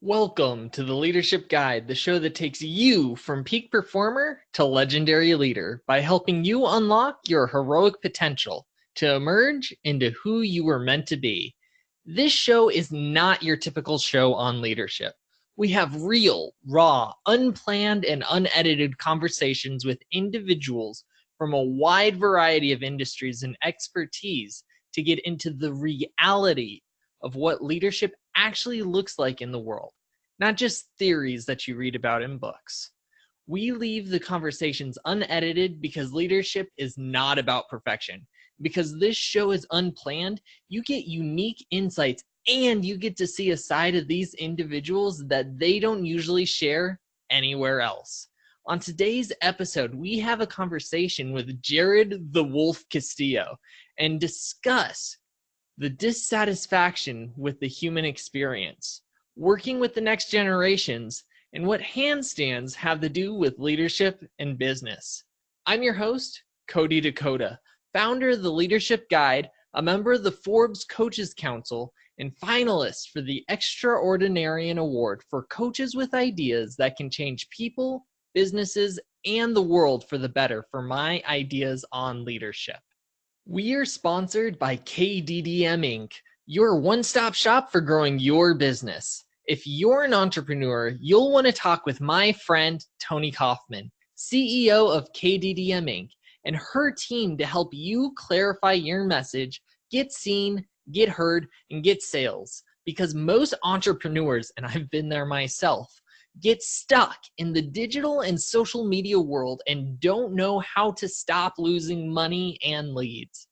Welcome to the Leadership Guide, the show that takes you from peak performer to legendary leader by helping you unlock your heroic potential to emerge into who you were meant to be. This show is not your typical show on leadership. We have real, raw, unplanned, and unedited conversations with individuals from a wide variety of industries and expertise to get into the reality of what leadership actually looks like in the world, not just theories that you read about in books. We leave the conversations unedited because leadership is not about perfection. Because this show is unplanned, you get unique insights and you get to see a side of these individuals that they don't usually share anywhere else. On today's episode, we have a conversation with Jarrod the Wolf Castillo and discuss the dissatisfaction with the human experience, working with the next generations, and what handstands have to do with leadership and business. I'm your host, Cody Dakota, founder of the Leadership Guide, a member of the Forbes Coaches Council, and finalist for the Extraordinarian Award for coaches with ideas that can change people, businesses, and the world for the better for my ideas on leadership. We are sponsored by KDDM Inc., your one-stop shop for growing your business. If you're an entrepreneur, you'll want to talk with my friend, Tony Kaufman, CEO of KDDM Inc., and her team to help you clarify your message, get seen, get heard, and get sales. Because most entrepreneurs, and I've been there myself, get stuck in the digital and social media world and don't know how to stop losing money and leads.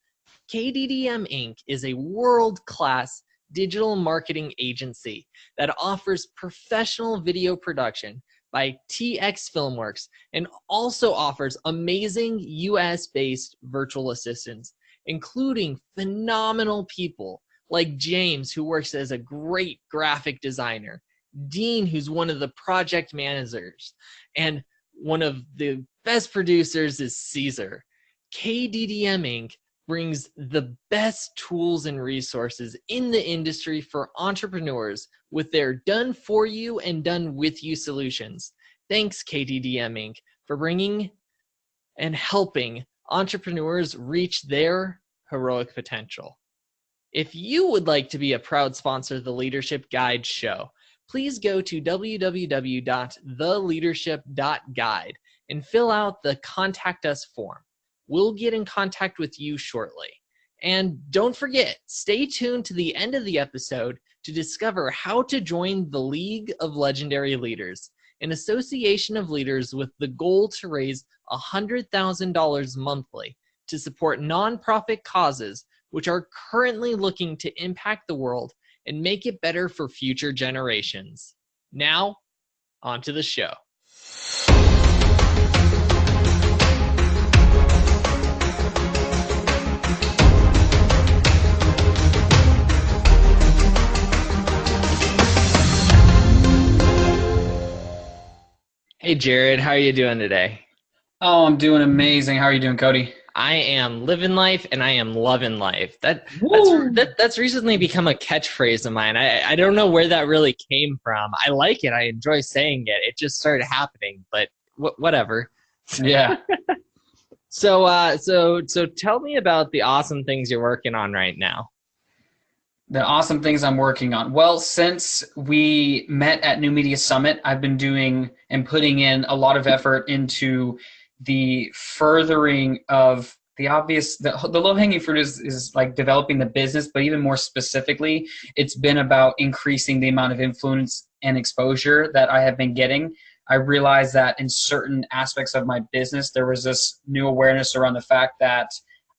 KDDM Inc. is a world-class digital marketing agency that offers professional video production by TX Filmworks and also offers amazing US-based virtual assistants, including phenomenal people like James, who works as a great graphic designer, Dean, who's one of the project managers, and one of the best producers is Caesar. KDDM Inc. brings the best tools and resources in the industry for entrepreneurs with their done for you and done with you solutions. Thanks, KDDM Inc., for bringing and helping entrepreneurs reach their heroic potential. If you would like to be a proud sponsor of the Leadership Guide show, please go to www.theleadership.guide and fill out the Contact Us form. We'll get in contact with you shortly. And don't forget, stay tuned to the end of the episode to discover how to join the League of Legendary Leaders, an association of leaders with the goal to raise $100,000 monthly to support nonprofit causes which are currently looking to impact the world and make it better for future generations. Now, on to the show. Hey, Jarrod, how are you doing today? Oh, I'm doing amazing. How are you doing, Cody? I am living life and I am loving life. That's recently become a catchphrase of mine. I don't know where that really came from. I like it. I enjoy saying it. It just started happening, but whatever. Yeah. So tell me about the awesome things you're working on right now. The awesome things I'm working on. Well, since we met at New Media Summit, I've been doing and putting in a lot of effort into the furthering of the obvious. The low-hanging fruit is like developing the business, but even more specifically, it's been about increasing the amount of influence and exposure that I have been getting. I realized that in certain aspects of my business, there was this new awareness around the fact that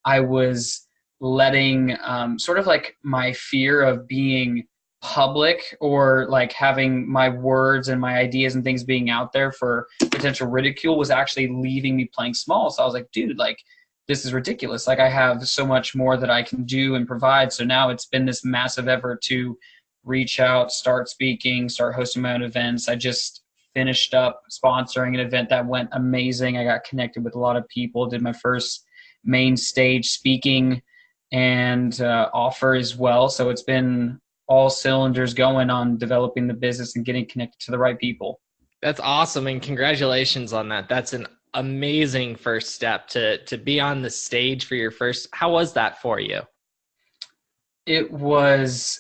I was letting sort of like my fear of being public or like having my words and my ideas and things being out there for potential ridicule was actually leaving me playing small. So I was like, dude, like this is ridiculous. Like I have so much more that I can do and provide. So now it's been this massive effort to reach out, start speaking, start hosting my own events. I just finished up sponsoring an event that went amazing. I got connected with a lot of people, did my first main stage speaking and offer as well. So it's been all cylinders going on developing the business and getting connected to the right people. That's awesome, and congratulations on that. That's an amazing first step to be on the stage for your first. How was that for you? It went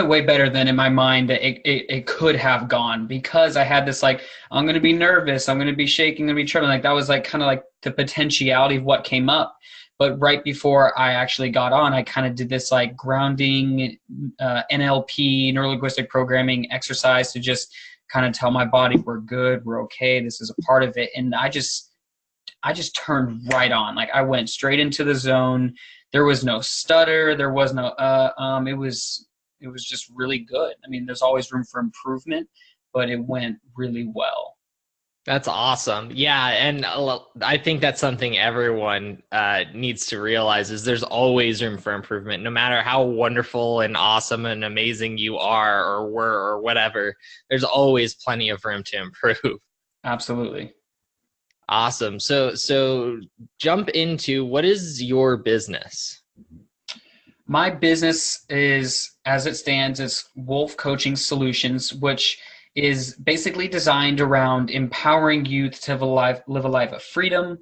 way better than in my mind that it could have gone, because I had this like, I'm going to be nervous, I'm going to be shaking, I'm going to be trembling. Like that was like kind of like the potentiality of what came up. But right before I actually got on, I kind of did this like grounding NLP, neuro-linguistic programming exercise to just kind of tell my body we're good, we're okay, this is a part of it. And I just turned right on. Like I went straight into the zone. There was no stutter. There was no it was just really good. I mean, there's always room for improvement, but it went really well. That's awesome. Yeah, and I think that's something everyone needs to realize is there's always room for improvement. No matter how wonderful and awesome and amazing you are or were or whatever, there's always plenty of room to improve. Absolutely. Awesome. So jump into, what is your business? My business is, as it stands, is W.O.L.F Coaching Solutions, which is basically designed around empowering youth to live a life of freedom,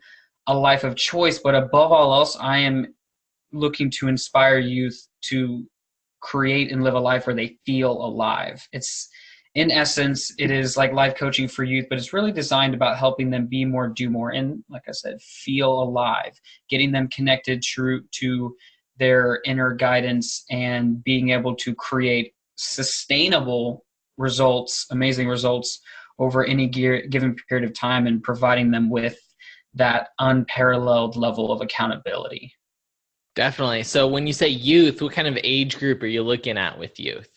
a life of choice. But above all else, I am looking to inspire youth to create and live a life where they feel alive. It's, in essence, it is like life coaching for youth, but it's really designed about helping them be more, do more, and like I said, feel alive, getting them connected to their inner guidance and being able to create sustainable results, amazing results over any given period of time, and providing them with that unparalleled level of accountability. Definitely. So when you say youth, what kind of age group are you looking at with youth?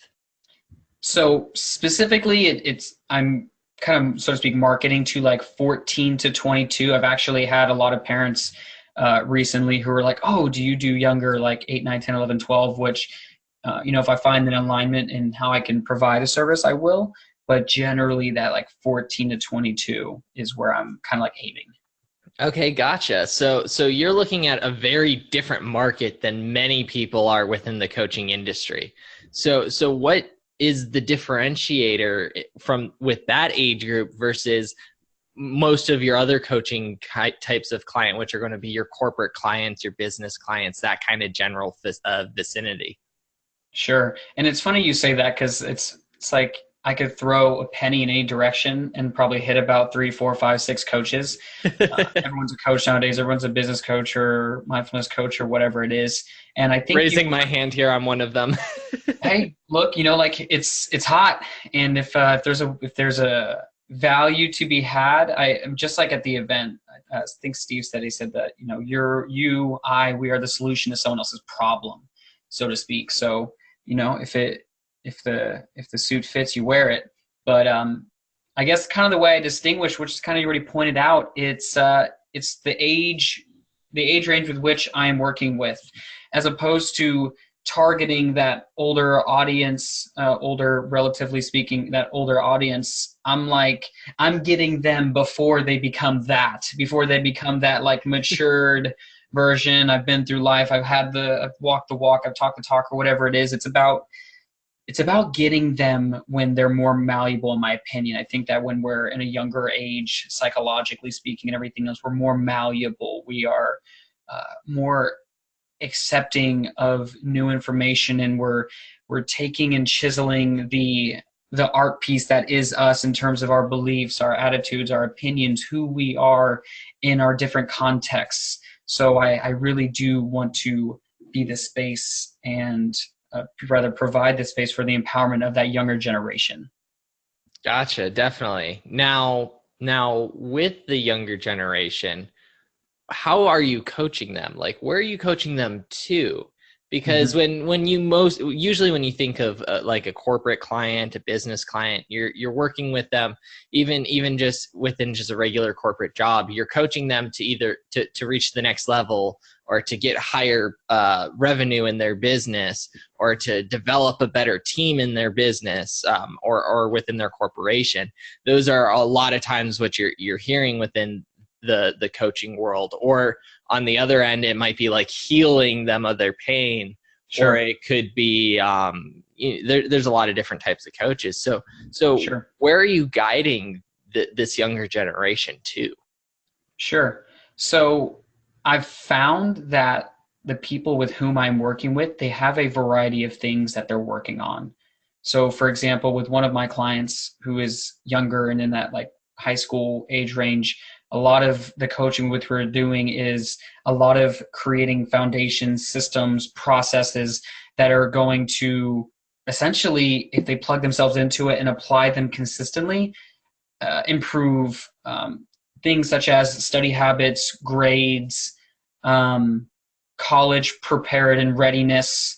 So specifically, I'm kind of, so to speak, marketing to like 14 to 22. I've actually had a lot of parents recently who are like, oh, do you do younger, like 8, 9, 10, 11, 12, which, if I find an alignment in how I can provide a service, I will. But generally that like 14 to 22 is where I'm kind of like aiming. Okay, gotcha. So you're looking at a very different market than many people are within the coaching industry. So what is the differentiator with that age group versus most of your other coaching types of client, which are going to be your corporate clients, your business clients, that kind of general vicinity? Sure. And it's funny you say that, because it's like I could throw a penny in any direction and probably hit about 3, 4, 5, 6 coaches. Everyone's a coach nowadays. Everyone's a business coach or mindfulness coach or whatever it is. And I think raising my hand here, I'm one of them. Hey, look, like it's hot, and if there's a value to be had, I'm just like at the event. I think Steve said, he said that we are the solution to someone else's problem, so to speak. So if the suit fits, you wear it. But I guess kind of the way I distinguish, which is kind of, you already pointed out, it's the age range with which I am working with, as opposed to targeting that older audience, relatively speaking, that older audience. I'm getting them before they become that like matured version. I've been through life. I've walked the walk. I've talked the talk, or whatever it is. It's about getting them when they're more malleable, in my opinion. I think that when we're in a younger age, psychologically speaking and everything else, we're more malleable. We are more accepting of new information, and we're taking and chiseling the art piece that is us, in terms of our beliefs, our attitudes, our opinions, who we are in our different contexts. So I really do want to be the space, and rather provide the space for the empowerment of that younger generation. Gotcha, definitely. Now with the younger generation, how are you coaching them? Like, where are you coaching them to? Because when you think of like a corporate client, a business client, you're working with them, even just within just a regular corporate job, you're coaching them to either to reach the next level, or to get higher revenue in their business, or to develop a better team in their business, or within their corporation. Those are a lot of times what you're hearing within the coaching world. Or on the other end, it might be like healing them of their pain, or Sure. it could be there's a lot of different types of coaches. So Sure. where are you guiding this younger generation to? Sure. So I've found that the people with whom I'm working with, they have a variety of things that they're working on. So for example, with one of my clients who is younger and in that like high school age range, a lot of the coaching which we're doing is a lot of creating foundations, systems, processes that are going to essentially, if they plug themselves into it and apply them consistently, improve things such as study habits, grades, college prepared and readiness,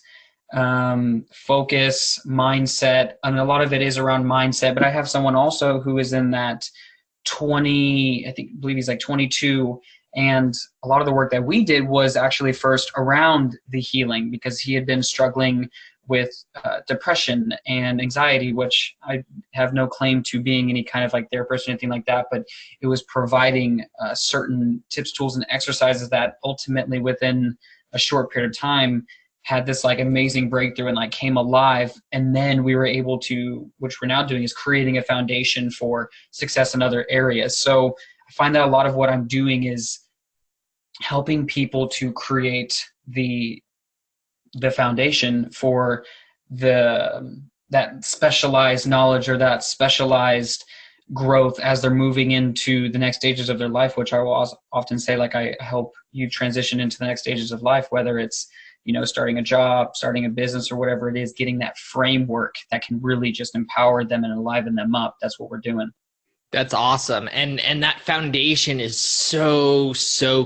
focus, mindset. I mean, a lot of it is around mindset, but I have someone also who is in that 20, I believe he's like 22. And a lot of the work that we did was actually first around the healing, because he had been struggling with depression and anxiety, which I have no claim to being any kind of like therapist or anything like that, but it was providing certain tips, tools, and exercises that ultimately within a short period of time had this like amazing breakthrough and like came alive. And then we were able to, which we're now doing, is creating a foundation for success in other areas. So I find that a lot of what I'm doing is helping people to create the foundation for that specialized knowledge or that specialized growth as they're moving into the next stages of their life, which I will often say, like, I help you transition into the next stages of life, whether it's, you know, starting a job, starting a business, or whatever it is, getting that framework that can really just empower them and enliven them up. That's what we're doing. That's awesome. And that foundation is so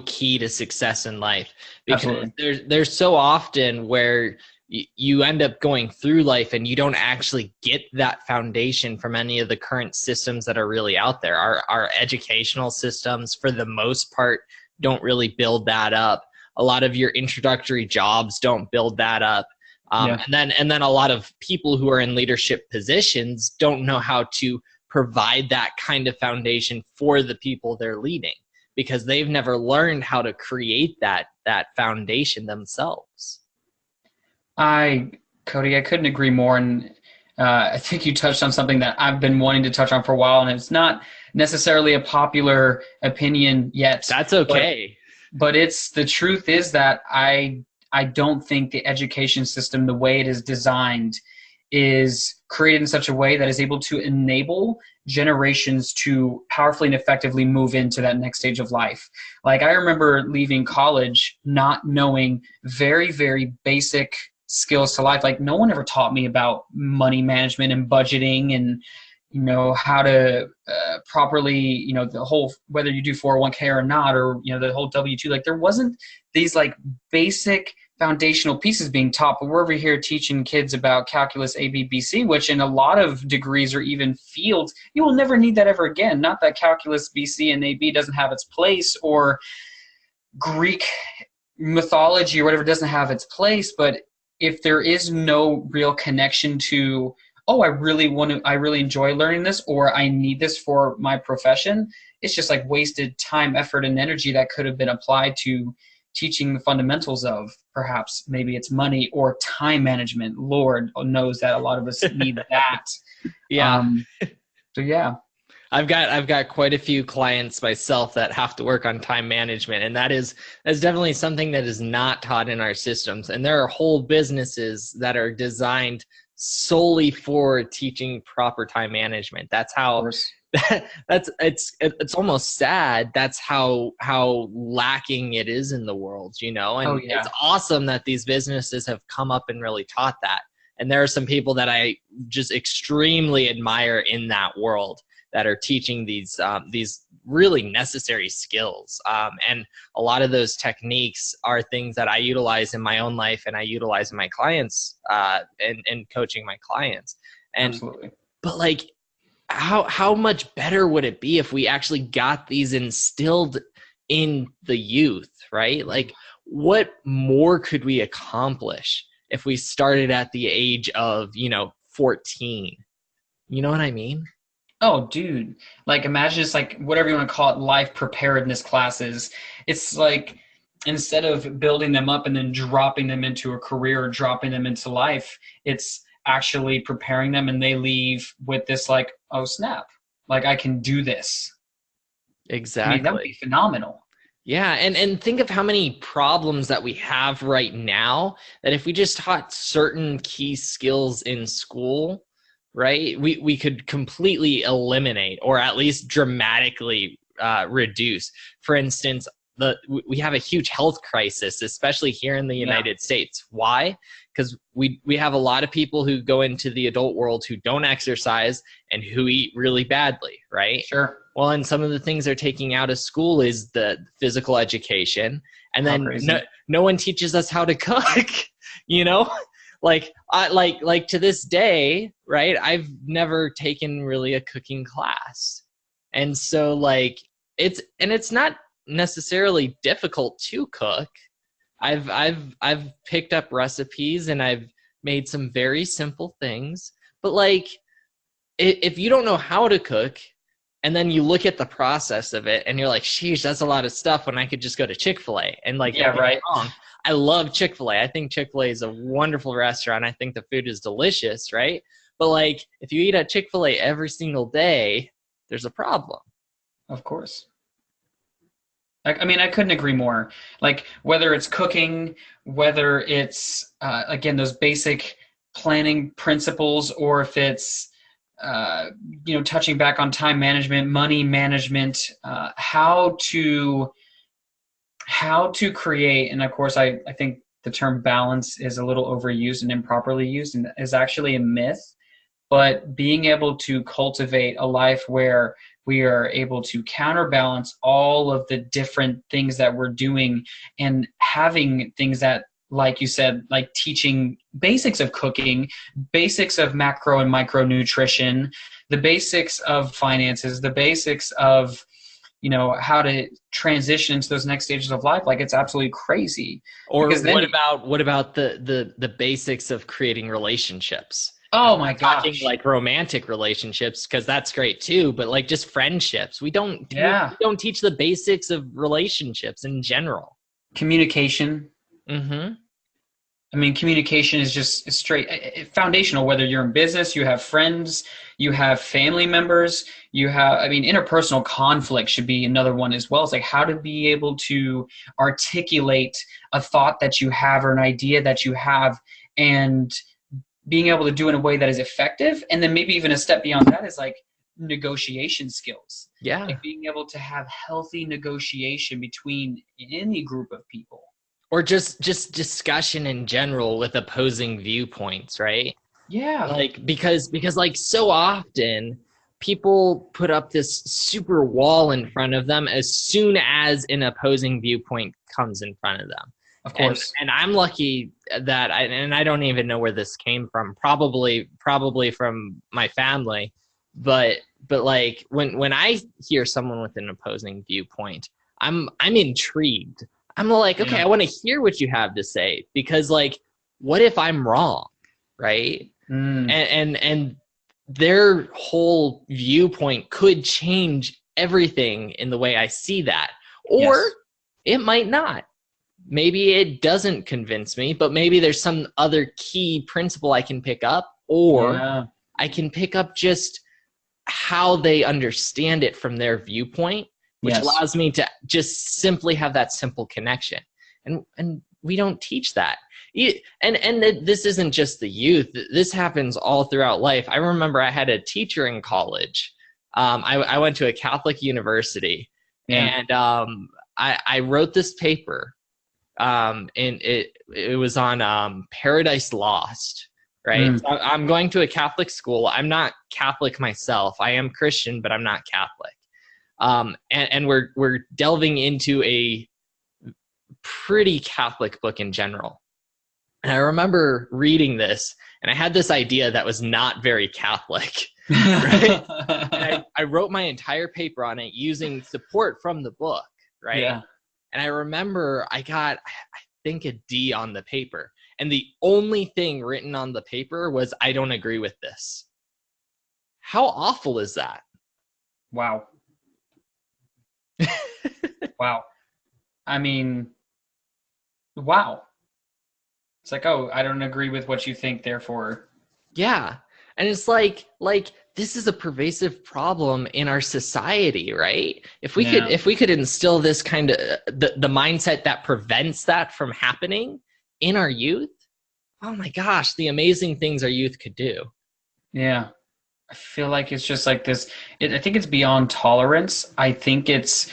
key to success in life, because Absolutely. there's so often where you end up going through life and you don't actually get that foundation from any of the current systems that are really out there. Our educational systems, for the most part, don't really build that up. A lot of your introductory jobs don't build that up. Yeah. And then a lot of people who are in leadership positions don't know how to provide that kind of foundation for the people they're leading, because they've never learned how to create that foundation themselves. Cody, I couldn't agree more. And I think you touched on something that I've been wanting to touch on for a while, and it's not necessarily a popular opinion yet. That's okay. But it's the truth is that I don't think the education system, the way it is designed, is created in such a way that is able to enable generations to powerfully and effectively move into that next stage of life. Like, I remember leaving college not knowing very, very basic skills to life. Like, no one ever taught me about money management and budgeting and, you know, how to properly, you know, the whole, whether you do 401k or not, or, you know, the whole W-2, like, there wasn't these like basic foundational pieces being taught. But we're over here teaching kids about calculus A, B, B, C, which in a lot of degrees or even fields, you will never need that ever again. Not that calculus B, C, and A, B doesn't have its place, or Greek mythology or whatever doesn't have its place, but if there is no real connection to, oh, I really enjoy learning this, or I need this for my profession, it's just like wasted time, effort, and energy that could have been applied to teaching the fundamentals of, perhaps maybe it's money or time management. Lord knows that a lot of us need that. Yeah. So yeah. I've got quite a few clients myself that have to work on time management, and that's definitely something that is not taught in our systems. And there are whole businesses that are designed solely for teaching proper time management. That's how it's almost sad. That's how lacking it is in the world, you know. And It's awesome that these businesses have come up and really taught that. And there are some people that I just extremely admire in that world that are teaching these really necessary skills. And a lot of those techniques are things that I utilize in my own life and I utilize in my clients and coaching my clients. And absolutely. But like, how much better would it be if we actually got these instilled in the youth, right? Like, what more could we accomplish if we started at the age of, 14? You know what I mean? Oh, dude. Like, imagine it's like whatever you want to call it, life preparedness classes. It's like, instead of building them up and then dropping them into a career or dropping them into life, it's actually preparing them, and they leave with this like, oh snap, like I can do this. Exactly. I mean, that would be phenomenal. Yeah, and think of how many problems that we have right now, that if we just taught certain key skills in school, right, we could completely eliminate, or at least dramatically reduce. For instance, we have a huge health crisis, especially here in the United States. Why? Because we have a lot of people who go into the adult world who don't exercise and who eat really badly, right? Sure. Well, and some of the things they're taking out of school is the physical education, and then no one teaches us how to cook. You know, like to this day, right? I've never taken really a cooking class, and so like it's not necessarily difficult to cook. I've picked up recipes and I've made some very simple things, but like if you don't know how to cook, and then you look at the process of it and you're like, sheesh, that's a lot of stuff when I could just go to Chick-fil-A. And like, yeah, right. Wrong. I love Chick-fil-A. I think Chick-fil-A is a wonderful restaurant. I think the food is delicious, right? But like, if you eat at Chick-fil-A every single day, there's a problem. Of course. I mean, I couldn't agree more. Like, whether it's cooking, whether it's, again, those basic planning principles, or if it's, touching back on time management, money management, how to create. And of course, I think the term balance is a little overused and improperly used, and is actually a myth. But being able to cultivate a life where we are able to counterbalance all of the different things that we're doing, and having things that, like you said, like teaching basics of cooking, basics of macro and micronutrition, the basics of finances, the basics of, how to transition into those next stages of life. Like, it's absolutely crazy. Or what about the basics of creating relationships? Oh my gosh. Talking like romantic relationships, because that's great too, but like just friendships. We don't teach the basics of relationships in general. Communication. Mm-hmm. I mean, communication is just straight foundational, whether you're in business, you have friends, you have family members, interpersonal conflict should be another one as well. It's like, how to be able to articulate a thought that you have, or an idea that you have, and being able to do it in a way that is effective. And then maybe even a step beyond that is like negotiation skills. Yeah. Like being able to have healthy negotiation between any group of people. Or just discussion in general with opposing viewpoints, right? Yeah. Like, because like so often people put up this super wall in front of them as soon as an opposing viewpoint comes in front of them. Of course. And I'm lucky that I don't even know where this came from. Probably from my family. But like when I hear someone with an opposing viewpoint, I'm intrigued. I'm like, okay, I want to hear what you have to say, because like, what if I'm wrong, right? And their whole viewpoint could change everything in the way I see that, or it might not. Maybe it doesn't convince me, but maybe there's some other key principle I can pick up, or I can pick up just how they understand it from their viewpoint, which allows me to just simply have that simple connection. And we don't teach that. And this isn't just the youth. This happens all throughout life. I remember I had a teacher in college. I went to a Catholic university, and I wrote this paper. And it was on Paradise Lost, right? So I'm going to a Catholic school. I'm not Catholic myself. I am Christian, but I'm not Catholic. And we're delving into a pretty Catholic book in general. And I remember reading this, and I had this idea that was not very Catholic. Right? And I wrote my entire paper on it using support from the book, right? Yeah. And I remember I got, I think, a D on the paper. And the only thing written on the paper was, I don't agree with this. How awful is that? Wow. Wow. I mean, wow. It's like, oh, I don't agree with what you think, therefore. Yeah. And it's like this is a pervasive problem in our society, right? Yeah. If we could instill this kind of the mindset that prevents that from happening in our youth, oh my gosh, the amazing things our youth could do. Yeah. I feel like it's just like this. I think it's beyond tolerance. I think it's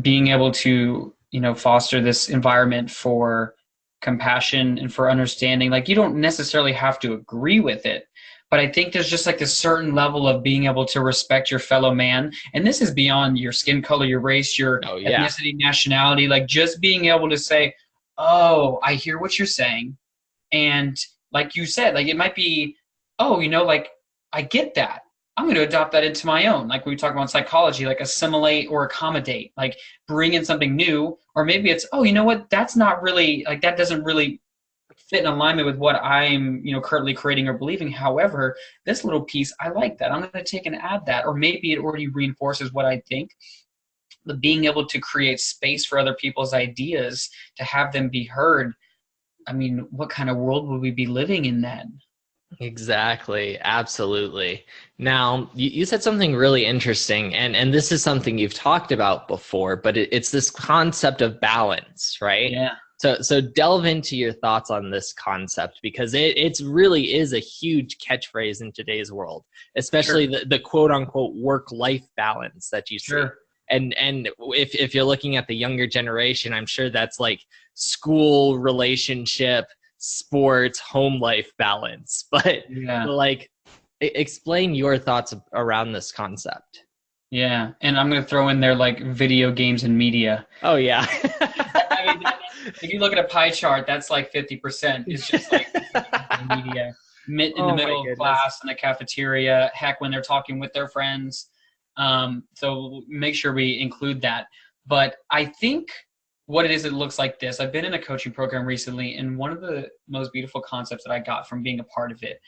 being able to, foster this environment for compassion and for understanding. Like, you don't necessarily have to agree with it, but I think there's just like a certain level of being able to respect your fellow man. And this is beyond your skin color, your race, your Oh yeah. ethnicity, nationality. Like, just being able to say, oh, I hear what you're saying. And like you said, like, it might be, oh, like, I get that. I'm going to adopt that into my own. Like we talk about psychology, like assimilate or accommodate, like bring in something new. Or maybe it's, oh, you know what? That's not really, like, that doesn't really fit in alignment with what I'm, currently creating or believing. However, this little piece, I like that. I'm going to take and add that. Or maybe it already reinforces what I think. But being able to create space for other people's ideas, to have them be heard. I mean, what kind of world would we be living in then? Exactly. Absolutely. Now, you said something really interesting, and this is something you've talked about before, but it's this concept of balance, right? Yeah. So delve into your thoughts on this concept, because it's really is a huge catchphrase in today's world, especially Sure. the quote unquote work-life balance that you see. Sure. And if you're looking at the younger generation, I'm sure that's like school, relationship, sports, home life balance. But Yeah. like, explain your thoughts around this concept. Yeah. And I'm going to throw in there like video games and media. Oh yeah. I mean, if you look at a pie chart, that's like 50%. It's just like media in the middle of class, in the cafeteria, heck, when they're talking with their friends. So make sure we include that. But I think what it is, it looks like this. I've been in a coaching program recently, and one of the most beautiful concepts that I got from being a part of it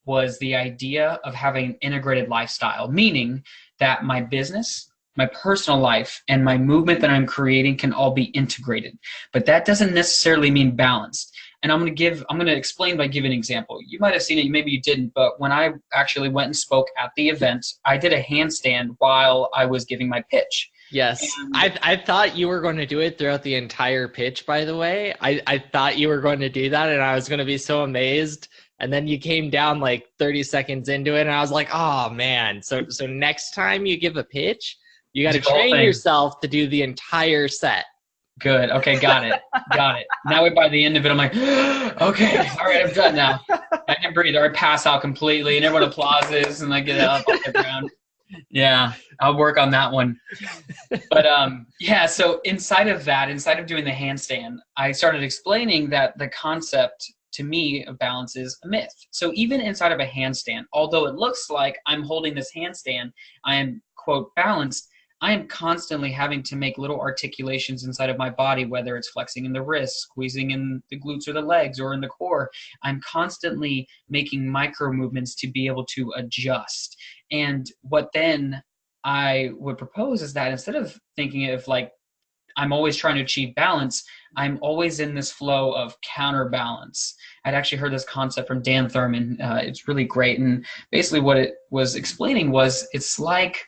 was the idea of having an integrated lifestyle, meaning that my business, my personal life, and my movement that I'm creating can all be integrated. But that doesn't necessarily mean balanced. And I'm going to explain by giving an example. You might have seen it, maybe you didn't, but when I actually went and spoke at the event, I did a handstand while I was giving my pitch. Yes. I thought you were going to do it throughout the entire pitch, by the way. I thought you were going to do that, and I was going to be so amazed. And then you came down like 30 seconds into it, and I was like, oh, man. So next time you give a pitch, you got to train yourself to do the entire set. Good. Okay, got it. Got it. Now by the end of it, I'm like, okay, all right, I'm done now. I can breathe, or I pass out completely, and everyone applauses, and I get up off the ground. Yeah, I'll work on that one. But yeah, so inside of doing the handstand, I started explaining that the concept to me of balance is a myth. So even inside of a handstand, although it looks like I'm holding this handstand, I am, quote, balanced, I am constantly having to make little articulations inside of my body, whether it's flexing in the wrists, squeezing in the glutes or the legs or in the core. I'm constantly making micro movements to be able to adjust. And what then I would propose is that instead of thinking of like I'm always trying to achieve balance, I'm always in this flow of counterbalance. I'd actually heard this concept from Dan Thurman. It's really great. And basically what it was explaining was it's like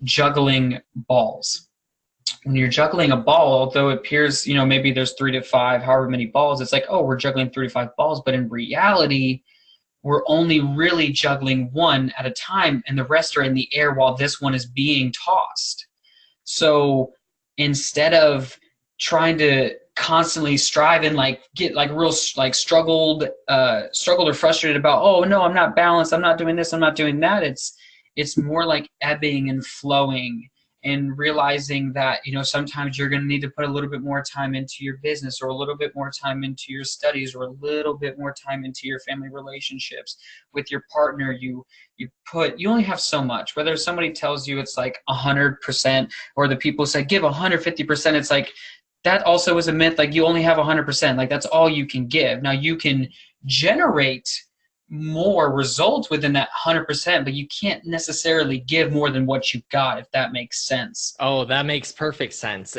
juggling balls. When you're juggling a ball, although it appears, maybe there's 3 to 5, however many balls, it's like, oh, we're juggling 3 to 5 balls. But in reality, we're only really juggling one at a time, and the rest are in the air while this one is being tossed. So instead of trying to constantly strive and get real struggled or frustrated about, oh no, I'm not balanced, I'm not doing this, I'm not doing that, it's more like ebbing and flowing and realizing that, sometimes you're going to need to put a little bit more time into your business, or a little bit more time into your studies, or a little bit more time into your family relationships with your partner. You only have so much, whether somebody tells you it's like 100%, or the people say, give 150%. It's like, that also is a myth. Like, you only have 100%. Like, that's all you can give. Now you can generate more results within that 100%, but you can't necessarily give more than what you got, if that makes sense. Oh, that makes perfect sense.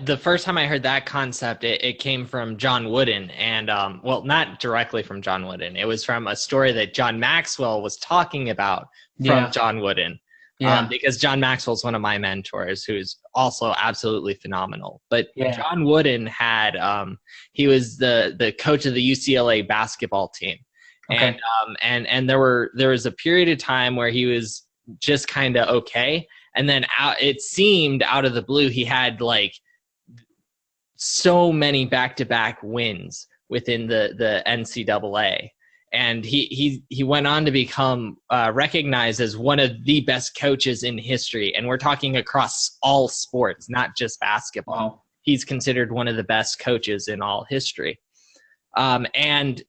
The first time I heard that concept, it came from John Wooden, and well, not directly from John Wooden. It was from a story that John Maxwell was talking about from John Wooden. Because John Maxwell is one of my mentors, who's also absolutely phenomenal. But John Wooden had he was the coach of the UCLA basketball team. Okay. And there was a period of time where he was just kind of okay, and then it seemed out of the blue he had like so many back-to-back wins within the NCAA, and he went on to become recognized as one of the best coaches in history, and we're talking across all sports, not just basketball. Wow. He's considered one of the best coaches in all history, and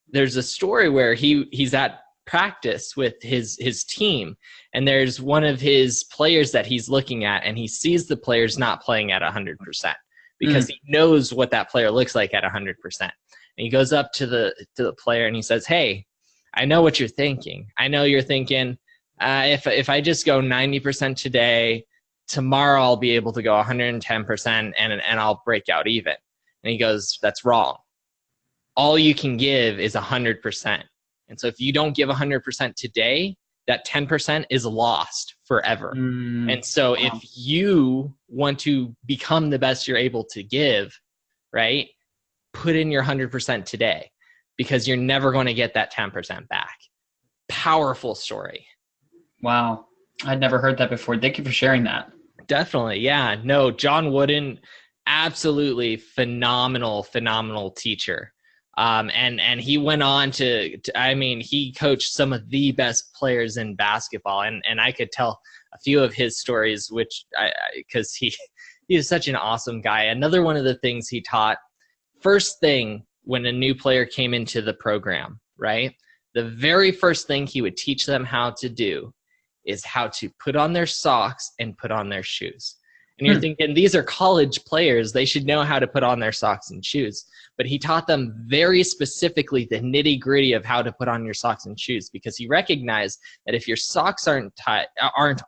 there's a story where he's at practice with his team, and there's one of his players that he's looking at, and he sees the player's not playing at 100% because he knows what that player looks like at 100%. And he goes up to the player and he says, "Hey, I know what you're thinking. I know you're thinking, if I just go 90% today, tomorrow I'll be able to go 110% and I'll break out even." And he goes, "That's wrong. All you can give is 100%. And so if you don't give 100% today, that 10% is lost forever." And so if you want to become the best you're able to give, right, put in your 100% today, because you're never going to get that 10% back. Powerful story. Wow. I'd never heard that before. Thank you for sharing that. Definitely. Yeah. No, John Wooden, absolutely phenomenal teacher. And he went on to I mean, he coached some of the best players in basketball, and I could tell a few of his stories, which because he is such an awesome guy. Another one of the things he taught, first thing when a new player came into the program, right? The very first thing he would teach them how to do is how to put on their socks and put on their shoes. And you're thinking, these are college players. They should know how to put on their socks and shoes. But he taught them very specifically the nitty-gritty of how to put on your socks and shoes, because he recognized that if your socks aren't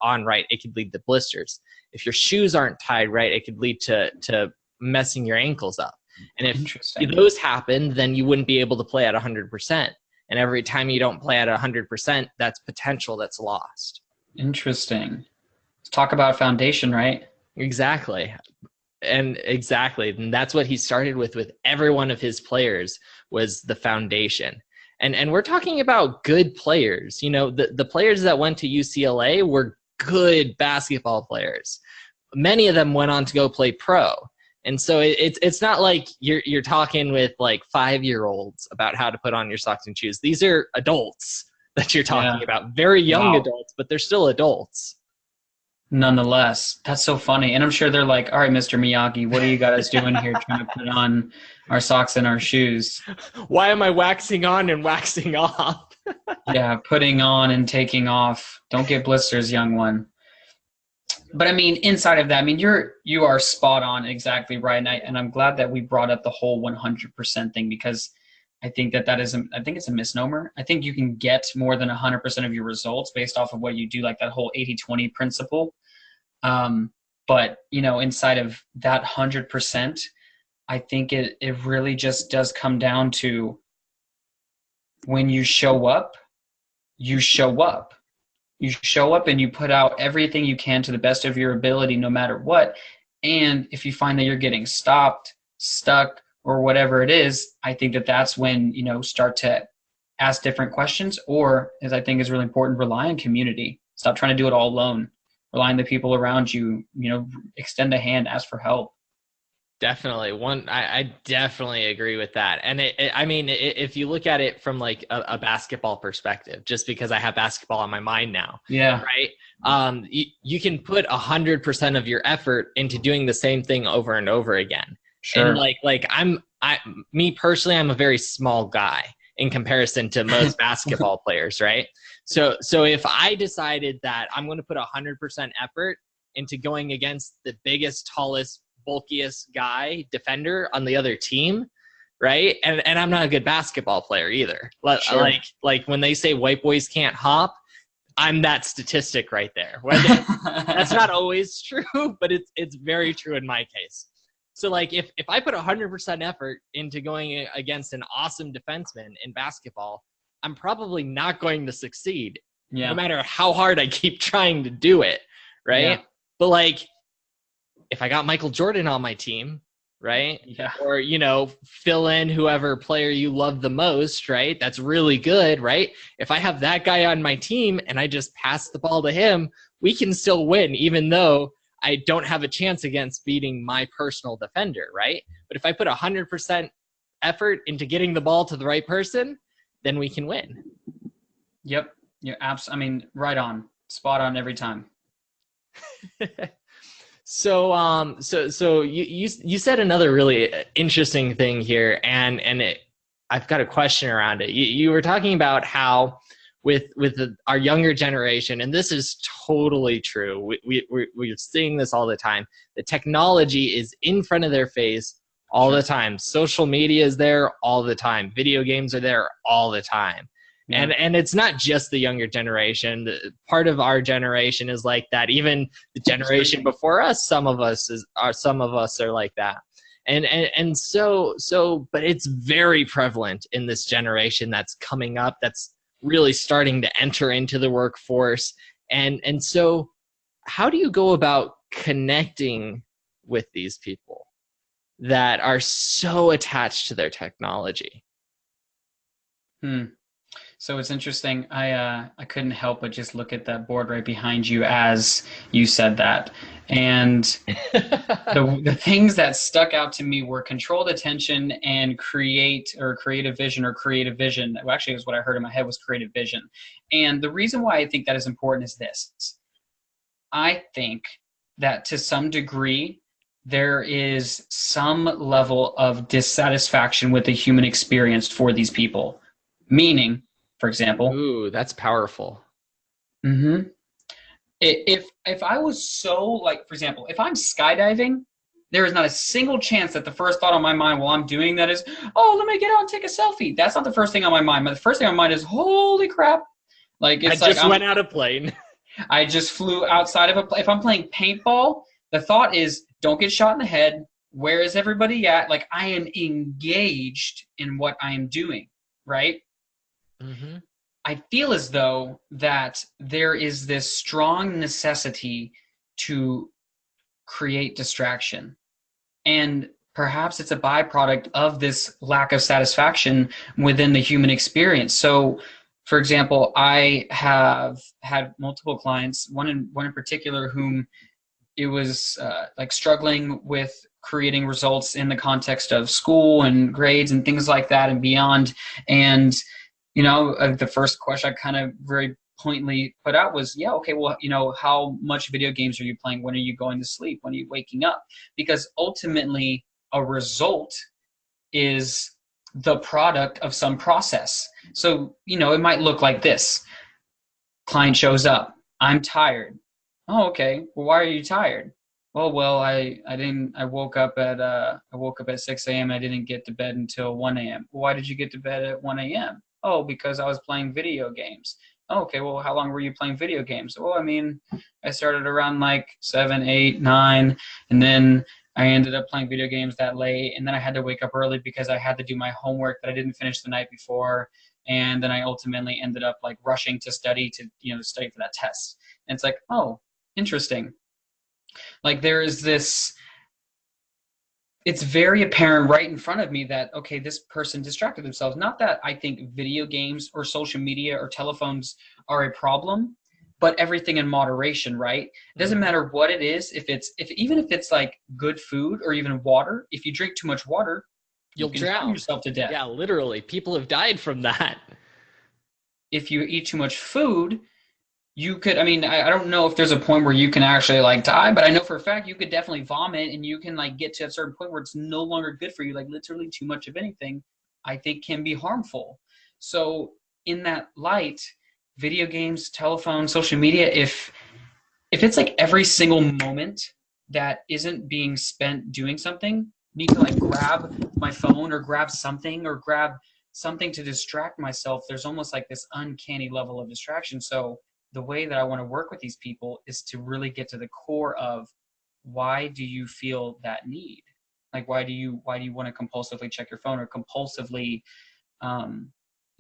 on right, it could lead to blisters. If your shoes aren't tied right, it could lead to messing your ankles up. And if those happen, then you wouldn't be able to play at 100%. And every time you don't play at 100%, that's potential that's lost. Interesting. Let's talk about foundation, right? Exactly. And that's what he started with every one of his players, was the foundation. And we're talking about good players. You know, the players that went to UCLA were good basketball players. Many of them went on to go play pro. And so it's not like you're talking with like 5-year-olds about how to put on your socks and shoes. These are adults that you're talking about, very young adults, but they're still adults. Nonetheless, that's so funny. And I'm sure they're like, "All right, Mr. Miyagi, what are you guys doing here trying to put on our socks and our shoes? Why am I waxing on and waxing off?" Yeah, putting on and taking off. Don't get blisters, young one. But I mean, inside of that, I mean, you are spot on, exactly right. And I'm glad that we brought up the whole 100% thing, because I think I think it's a misnomer. I think you can get more than 100% of your results based off of what you do, like that whole 80-20 principle. But, you know, inside of that 100%, I think it really just does come down to, when you show up, you show up. You show up and you put out everything you can to the best of your ability, no matter what. And if you find that you're getting stopped, stuck, or whatever it is, I think that's when, you know, start to ask different questions, or, as I think is really important, rely on community. Stop trying to do it all alone. Rely on the people around you, you know, extend a hand, ask for help. Definitely. I definitely agree with that. And I mean, if you look at it from like a basketball perspective, just because I have basketball on my mind now, right? You can put 100% of your effort into doing the same thing over and over again. Sure. And me personally, I'm a very small guy in comparison to most basketball players, right? So if I decided that I'm going to put 100% effort into going against the biggest, tallest, bulkiest guy defender on the other team, right? And I'm not a good basketball player either. Sure. Like when they say white boys can't hop, I'm that statistic right there. That's not always true, but it's very true in my case. So like if I put 100% effort into going against an awesome defenseman in basketball, I'm probably not going to succeed, no matter how hard I keep trying to do it, right? Yeah. But like if I got Michael Jordan on my team, right? Yeah. Or, fill in whoever player you love the most, right? That's really good, right? If I have that guy on my team and I just pass the ball to him, we can still win, even though I don't have a chance against beating my personal defender, right? But if I put 100% effort into getting the ball to the right person, then we can win. Yep. You're right on. Spot on every time. So you said another really interesting thing here, and I've got a question around it. You were talking about how with our younger generation, and this is totally true. We're seeing this all the time. The technology is in front of their face all the time. Social media is there all the time. Video games are there all the time. Yeah. And it's not just the younger generation. Part of our generation is like that. Even the generation before us, some of us are like that. And so, but it's very prevalent in this generation that's coming up, that's really starting to enter into the workforce. And so, how do you go about connecting with these people that are so attached to their technology? So it's interesting. I couldn't help but just look at that board right behind you as you said that. And the things that stuck out to me were controlled attention and creative vision. Well, actually, it was what I heard in my head was creative vision. And the reason why I think that is important is this. I think that to some degree, there is some level of dissatisfaction with the human experience for these people. Meaning, for example. Ooh, that's powerful. Mm-hmm. If I was so, like, for example, if I'm skydiving, there is not a single chance that the first thought on my mind while I'm doing that is, oh, let me get out and take a selfie. That's not the first thing on my mind. But the first thing on my mind is, holy crap. Like, it's I just went out of plane. I just flew outside of if I'm playing paintball, the thought is, don't get shot in the head. Where is everybody at? Like, I am engaged in what I am doing, right? Mm-hmm. I feel as though that there is this strong necessity to create distraction. And perhaps it's a byproduct of this lack of satisfaction within the human experience. So, for example, I have had multiple clients, one in particular whom it was like struggling with creating results in the context of school and grades and things like that and beyond. And the first question I kind of very pointedly put out was, yeah, okay, well, how much video games are you playing? When are you going to sleep? When are you waking up? Because ultimately, a result is the product of some process. So, it might look like this. Client shows up. I'm tired. Oh, okay. Well, why are you tired? Oh, well, I woke up at 6 a.m. I didn't get to bed until 1 a.m. Well, why did you get to bed at 1 a.m.? Oh, because I was playing video games. Oh, okay, well, how long were you playing video games? Well, I started around like 7, 8, 9, and then I ended up playing video games that late, and then I had to wake up early because I had to do my homework that I didn't finish the night before, and then I ultimately ended up like rushing to study to study for that test. And it's like, oh, interesting. Like there is this, it's very apparent right in front of me that, okay, this person distracted themselves. Not that I think video games or social media or telephones are a problem, but everything in moderation, right? It doesn't matter what it is. Even if it's like good food or even water, if you drink too much water, you'll drown yourself to death. Yeah, literally. People have died from that. If you eat too much food, you could, I don't know if there's a point where you can actually like die, but I know for a fact you could definitely vomit and you can like get to a certain point where it's no longer good for you. Like literally too much of anything, I think can be harmful. So in that light, video games, telephone, social media, if it's like every single moment that isn't being spent doing something, need to like grab my phone or grab something to distract myself, there's almost like this uncanny level of distraction. So the way that I want to work with these people is to really get to the core of, why do you feel that need? Like, why do you want to compulsively check your phone, or compulsively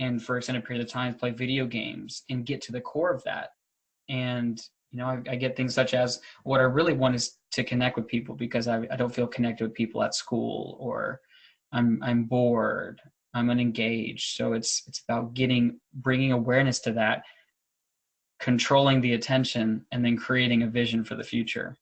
and for extended period of time play video games, and get to the core of that? And I get things such as, what I really want is to connect with people, because I don't feel connected with people at school, or I'm bored, I'm unengaged. So it's about bringing awareness to that, controlling the attention, and then creating a vision for the future.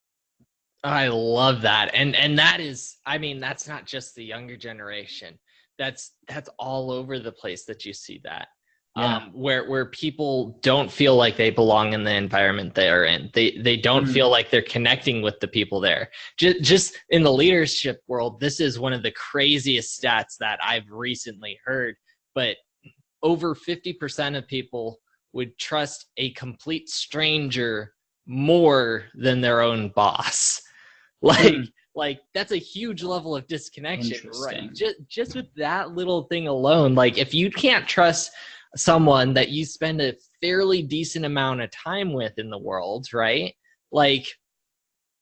I love that. And that is, I mean, that's not just the younger generation. That's all over the place that you see that. Yeah. Where people don't feel like they belong in the environment they're in. They don't feel like they're connecting with the people there. Just in the leadership world, this is one of the craziest stats that I've recently heard. But over 50% of people would trust a complete stranger more than their own boss. Like that's a huge level of disconnection, right? Just with that little thing alone. Like, if you can't trust someone that you spend a fairly decent amount of time with in the world, right? Like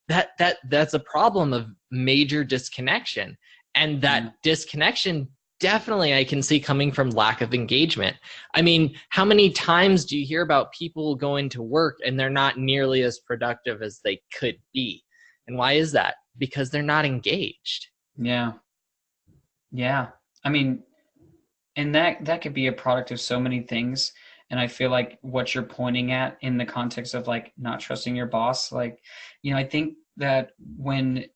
that's a problem of major disconnection. And that disconnection, definitely I can see coming from lack of engagement. I mean, how many times do you hear about people going to work and they're not nearly as productive as they could be? And why is that? Because they're not engaged. Yeah. I mean, and that could be a product of so many things. And I feel like what you're pointing at in the context of like not trusting your boss, like, I think that when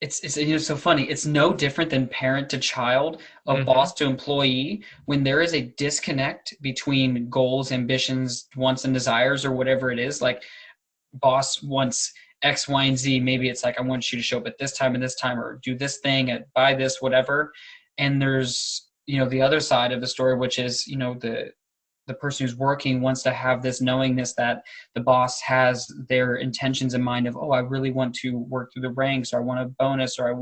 it's so funny, it's no different than parent to child, of boss to employee. When there is a disconnect between goals, ambitions, wants, and desires, or whatever it is, like boss wants X, Y, and Z. Maybe it's like, I want you to show up at this time and this time, or do this thing, buy this, whatever. And there's, the other side of the story, which is, the person who's working wants to have this knowingness that the boss has their intentions in mind of, oh, I really want to work through the ranks, or I want a bonus, or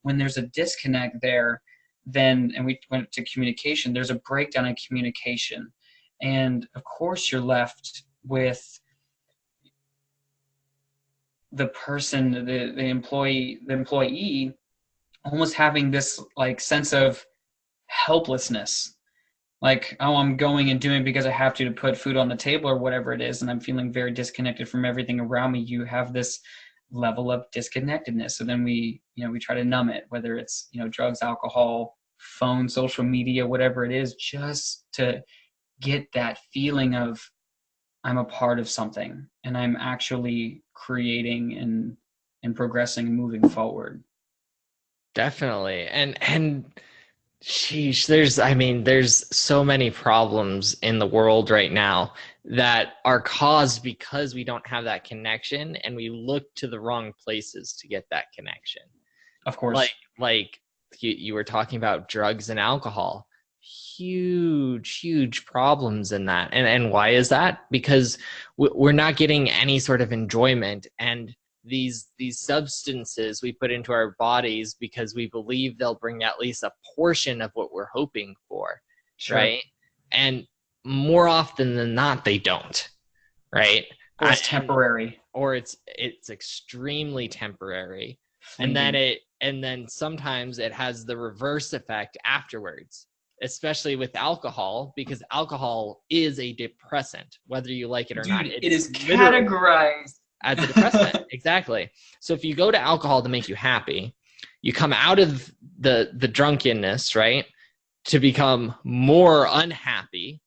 when there's a disconnect there, then, and we went to communication, there's a breakdown in communication. And of course you're left with the person, the employee almost having this like sense of helplessness, like, oh, I'm going and doing because I have to put food on the table, or whatever it is, and I'm feeling very disconnected from everything around me. You have this level of disconnectedness. So then we try to numb it, whether it's drugs, alcohol, phone, social media, whatever it is, just to get that feeling of, I'm a part of something, and I'm actually creating and progressing and moving forward. Definitely. And sheesh, there's so many problems in the world right now that are caused because we don't have that connection, and we look to the wrong places to get that connection. Of course. Like you were talking about drugs and alcohol. Huge problems in that. And why is that? Because we're not getting any sort of enjoyment, and these substances we put into our bodies because we believe they'll bring at least a portion of what we're hoping for. Sure. Right? And more often than not, they don't. Right? Or it's temporary. Or it's extremely temporary. Fleeting. And then sometimes it has the reverse effect afterwards, especially with alcohol, because alcohol is a depressant, whether you like it or not. It is categorized as a depressant. Exactly. So if you go to alcohol to make you happy, you come out of the drunkenness, right, to become more unhappy,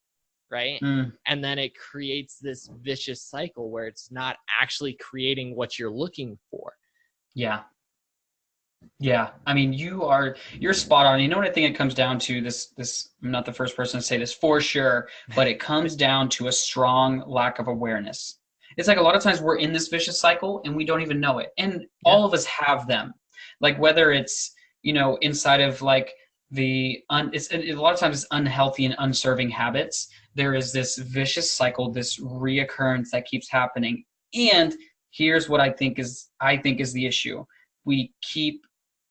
right? And then it creates this vicious cycle where it's not actually creating what you're looking for. Yeah. I mean, you're spot on. You know what I think it comes down to? This I'm not the first person to say this for sure, but it comes down to a strong lack of awareness. It's like a lot of times we're in this vicious cycle and we don't even know it. And all of us have them. Like whether it's, inside of like a lot of times it's unhealthy and unserving habits. There is this vicious cycle, this reoccurrence that keeps happening. And here's what I think is the issue. we keep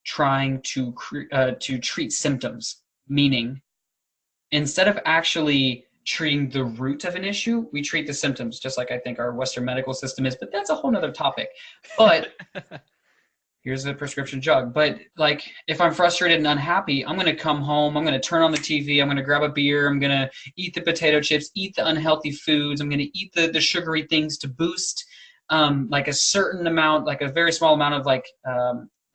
trying to treat symptoms, meaning instead of actually treating the root of an issue, we treat the symptoms, just like I think our Western medical system is, but that's a whole nother topic. But here's the prescription jug. But like, if I'm frustrated and unhappy, I'm going to come home, I'm going to turn on the TV, I'm going to grab a beer, I'm going to eat the potato chips, eat the unhealthy foods, I'm going to eat the sugary things to boost like a certain amount, like a very small amount of like,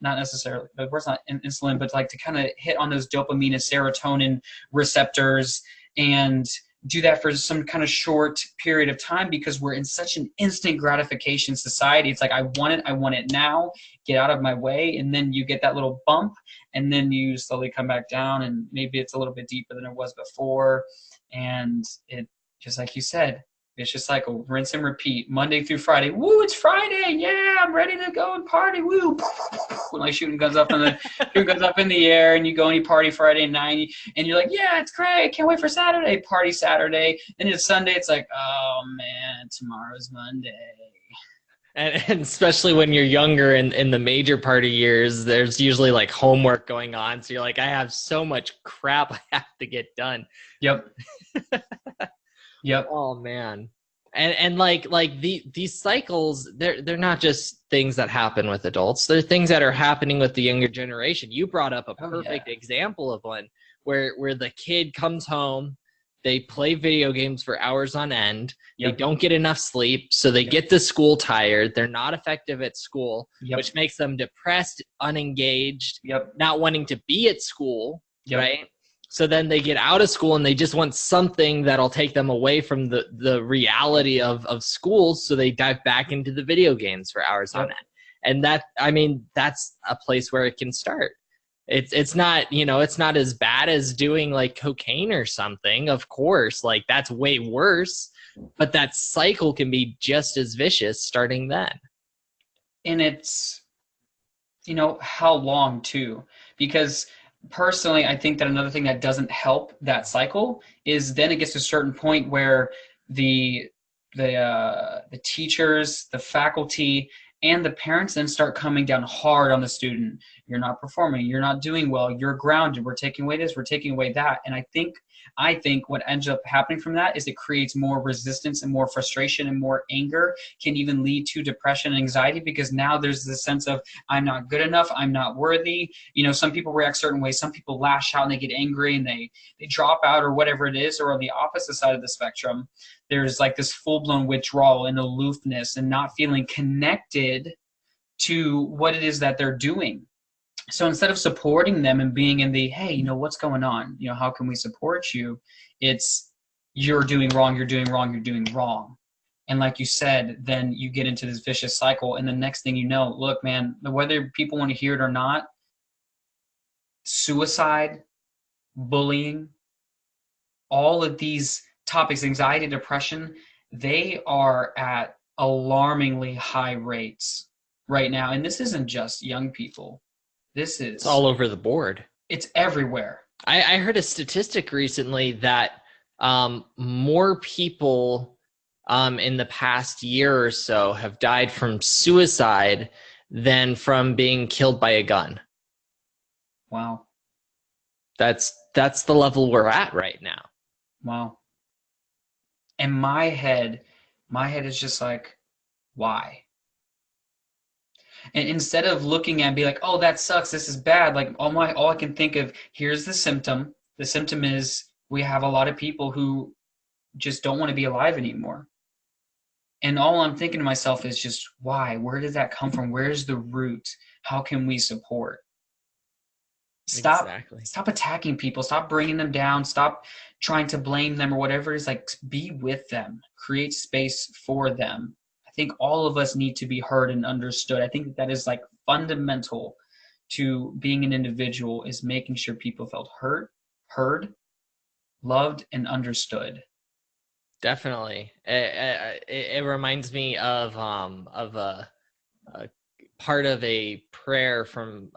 not necessarily, but it's not insulin, but like to kind of hit on those dopamine and serotonin receptors and do that for some kind of short period of time, because we're in such an instant gratification society. It's like, I want it now, get out of my way. And then you get that little bump and then you slowly come back down, and maybe it's a little bit deeper than it was before. And it, just like you said, it's just like a rinse and repeat, Monday through Friday. Woo, it's Friday. Yeah, I'm ready to go and party. Woo. Like shooting guns up in the air, and you go and you party Friday night, and you're like, yeah, it's great. Can't wait for Saturday. Party Saturday. Then it's Sunday. It's like, oh man, tomorrow's Monday. And especially when you're younger in the major party years, there's usually like homework going on. So you're like, I have so much crap I have to get done. Yep. Yep. Oh man. And like these cycles, they're not just things that happen with adults. They're things that are happening with the younger generation. You brought up a perfect example of one where the kid comes home, they play video games for hours on end. They don't get enough sleep, so they get to school tired. They're not effective at school, which makes them depressed, unengaged, not wanting to be at school, right? So then they get out of school and they just want something that'll take them away from the reality of school. So they dive back into the video games for hours on end. And that, I mean, that's a place where it can start. It's not, you know, it's not as bad as doing like cocaine or something. Of course, like that's way worse, but that cycle can be just as vicious starting then. And it's, you know, how long too, because personally, I think that another thing that doesn't help that cycle is then it gets to a certain point where the teachers, the faculty, and the parents then start coming down hard on the student. You're not performing. You're not doing well. You're grounded. We're taking away this. We're taking away that. And I think what ends up happening from that is it creates more resistance and more frustration and more anger, can even lead to depression and anxiety, because now there's this sense of I'm not good enough. I'm not worthy. You know, some people react certain ways. Some people lash out and they get angry and they drop out or whatever it is. Or on the opposite side of the spectrum, there's like this full-blown withdrawal and aloofness and not feeling connected to what it is that they're doing. So instead of supporting them and being in the, hey, you know, what's going on? You know, how can we support you? It's you're doing wrong, you're doing wrong, you're doing wrong. And like you said, then you get into this vicious cycle. And the next thing you know, look, man, whether people want to hear it or not, suicide, bullying, all of these topics, anxiety, depression, they are at alarmingly high rates right now. And this isn't just young people. It's all over the board. It's everywhere. I heard a statistic recently that more people in the past year or so have died from suicide than from being killed by a gun. Wow. That's the level we're at right now. Wow. And my head is just like, why? And instead of looking and be like, oh, that sucks, this is bad, like all I can think of, here's the symptom. The symptom is we have a lot of people who just don't want to be alive anymore. And all I'm thinking to myself is just, why? Where did that come from? Where's the root? How can we support? Stop attacking people. Stop bringing them down. Stop trying to blame them or whatever it is. Like, be with them. Create space for them. I think all of us need to be heard and understood. I think that is like fundamental to being an individual, is making sure people felt heard, loved, and understood. Definitely. It reminds me of a part of a prayer from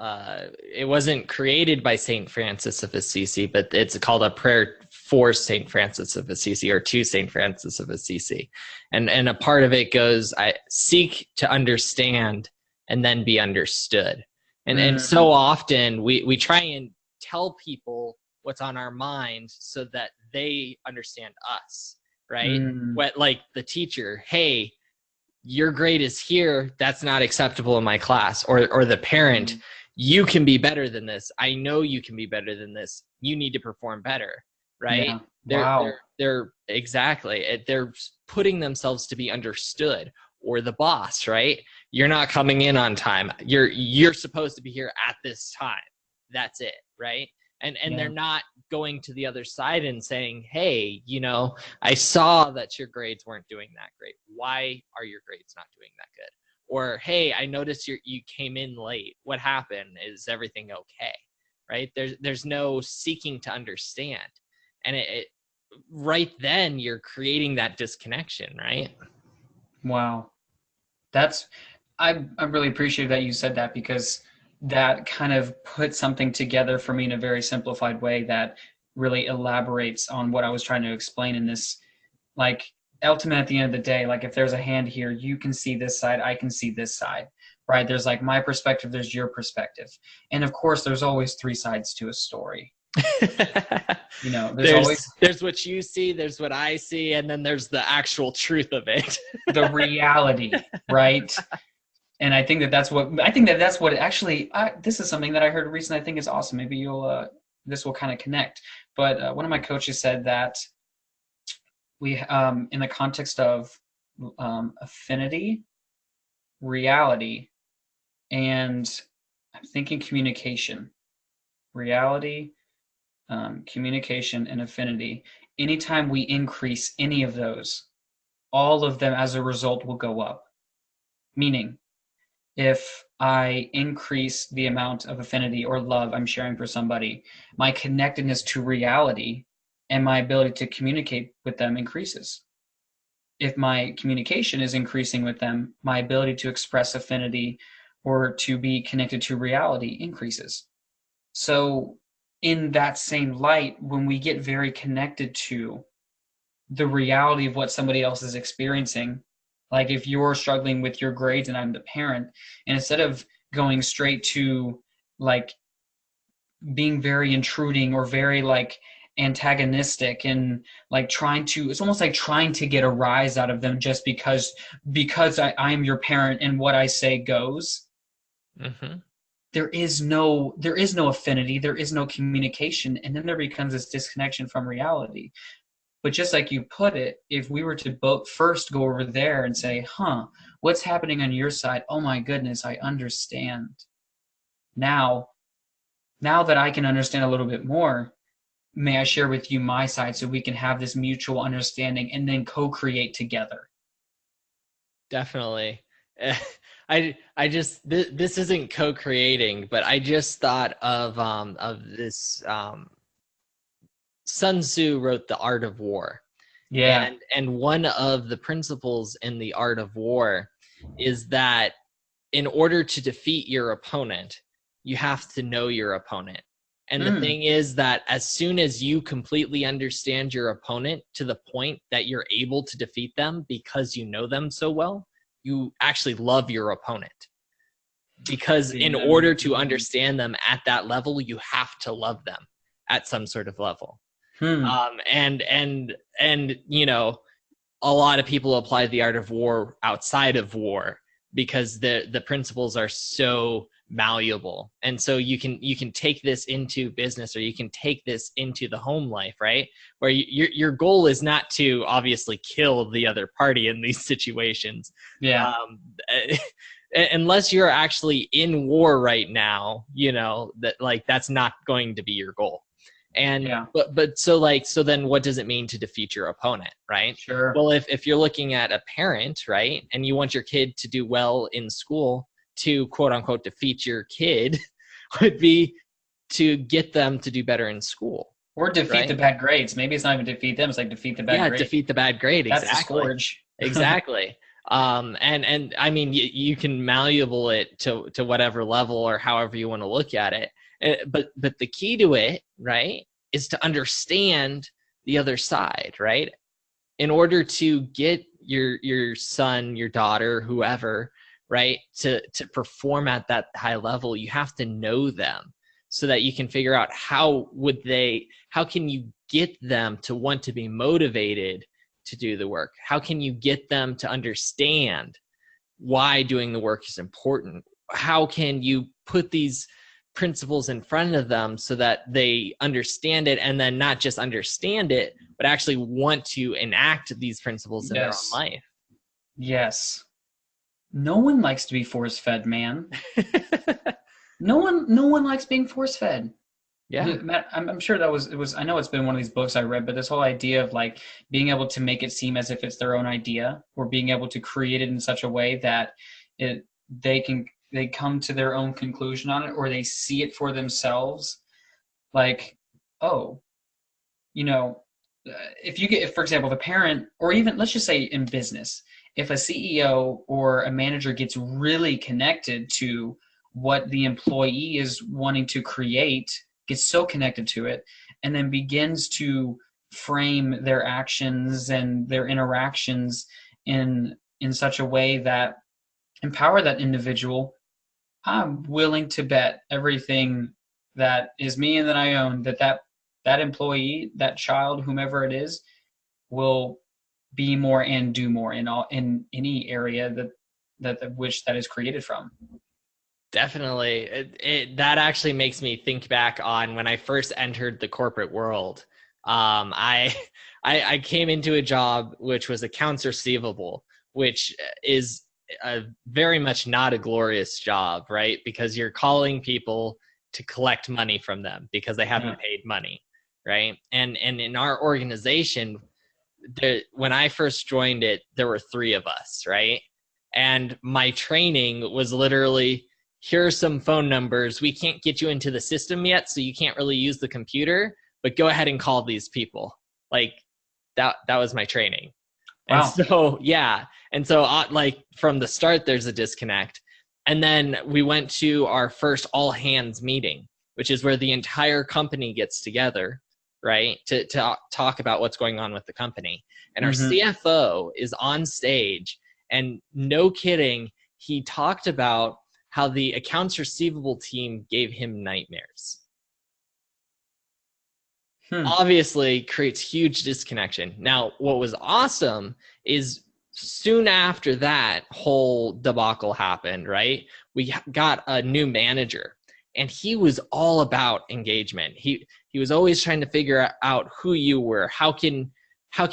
it wasn't created by Saint Francis of Assisi, but it's called a prayer for Saint Francis of Assisi, or to Saint Francis of Assisi, and a part of it goes, I seek to understand and then be understood. And so often we try and tell people what's on our mind so that they understand us, right? What, like the teacher, hey, your grade is here, that's not acceptable in my class. Or the parent, you can be better than this. I know you can be better than this. You need to perform better, right? Yeah. They're exactly, they're putting themselves to be understood. Or the boss, right? You're not coming in on time. You're supposed to be here at this time. That's it, right? And they're not going to the other side and saying, hey, you know, I saw that your grades weren't doing that great. Why are your grades not doing that good? Or, hey, I noticed you came in late. What happened? Is everything okay? Right? There's no seeking to understand. And it right then you're creating that disconnection, right? Wow. I really appreciate that you said that, because that kind of put something together for me in a very simplified way that really elaborates on what I was trying to explain in this. Like, ultimately, at the end of the day, like if there's a hand here, you can see this side, I can see this side, right? There's like my perspective, there's your perspective. And of course, there's always three sides to a story. You know, there's what you see, there's what I see, and then there's the actual truth of it. The reality, right? And I think that's what actually, this is something that I heard recently. I think is awesome. Maybe this will kind of connect. But one of my coaches said that we, in the context of affinity, reality, and I'm thinking communication, reality, communication, and affinity. Anytime we increase any of those, all of them as a result will go up. Meaning, if I increase the amount of affinity or love I'm sharing for somebody, my connectedness to reality and my ability to communicate with them increases. If my communication is increasing with them, my ability to express affinity or to be connected to reality increases. So in that same light, when we get very connected to the reality of what somebody else is experiencing, like if you're struggling with your grades and I'm the parent, and instead of going straight to like being very intruding or very like antagonistic and like it's almost like trying to get a rise out of them just because I'm your parent and what I say goes. There is no affinity, there is no communication, and then there becomes this disconnection from reality. But just like you put it, if we were to both first go over there and say, what's happening on your side? Oh my goodness, I understand. Now that I can understand a little bit more, may I share with you my side so we can have this mutual understanding and then co-create together. Definitely. I just, this isn't co-creating, but I just thought of this, Sun Tzu wrote The Art of War. Yeah. And one of the principles in The Art of War is that in order to defeat your opponent, you have to know your opponent. And the thing is that as soon as you completely understand your opponent to the point that you're able to defeat them because you know them so well, you actually love your opponent. Because in order to understand them at that level, you have to love them at some sort of level. And you know, a lot of people apply the art of war outside of war because the principles are so malleable. And so you can take this into business, or you can take this into the home life, right? Where your goal is not to obviously kill the other party in these situations. Yeah. Unless you're actually in war right now, you know, that's not going to be your goal. And but so then what does it mean to defeat your opponent, right? Sure. Well, if you're looking at a parent, right, and you want your kid to do well in school, to quote unquote defeat your kid would be to get them to do better in school. Or defeat the bad grades. Maybe it's not even defeat them, it's like defeat the bad grade. Yeah, defeat the bad grade. That's exactly. The scourge. Exactly. And I mean, you can malleable it to whatever level or however you want to look at it. But the key to it, right, is to understand the other side, right? In order to get your son, your daughter, whoever, right? To perform at that high level, you have to know them so that you can figure out how can you get them to want to be motivated to do the work? How can you get them to understand why doing the work is important? How can you put these principles in front of them so that they understand it, and then not just understand it, but actually want to enact these principles in their own life? Yes. No one likes to be force-fed, man. No one likes being force-fed. Yeah. Matt, I'm sure it was, I know it's been one of these books I read, but this whole idea of like being able to make it seem as if it's their own idea, or being able to create it in such a way that they come to their own conclusion on it, or they see it for themselves. Like, oh, if for example, the parent, or even let's just say in business, if a CEO or a manager gets really connected to what the employee is wanting to create, gets so connected to it, and then begins to frame their actions and their interactions in such a way that empower that individual, I'm willing to bet everything that is me and that I own that employee, that child, whomever it is, will be more and do more in any area that is created from. Definitely. That actually makes me think back on when I first entered the corporate world. I came into a job which was accounts receivable, which is very much not a glorious job, right? Because you're calling people to collect money from them because they haven't paid money, right? And in our organization, when I first joined it, there were 3 of us, right? And my training was literally, here are some phone numbers. We can't get you into the system yet, so you can't really use the computer, but go ahead and call these people. Like that was my training. Wow. And so, yeah. And so like from the start, there's a disconnect. And then we went to our first all hands meeting, which is where the entire company gets together, right? To talk about what's going on with the company. And our CFO is on stage, and no kidding, he talked about how the accounts receivable team gave him nightmares. Obviously creates huge disconnection. Now, what was awesome is soon after that whole debacle happened, right? We got a new manager, and he was all about engagement. He was always trying to figure out who you were. How can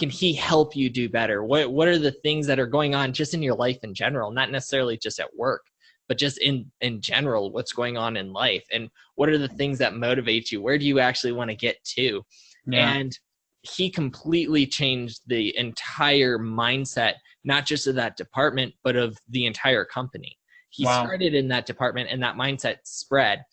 he help you do better? What are the things that are going on just in your life in general, not necessarily just at work, but just in general, what's going on in life, and what are the things that motivate you? Where do you actually want to get to? Yeah. And he completely changed the entire mindset, not just of that department, but of the entire company. He started in that department, and that mindset spread.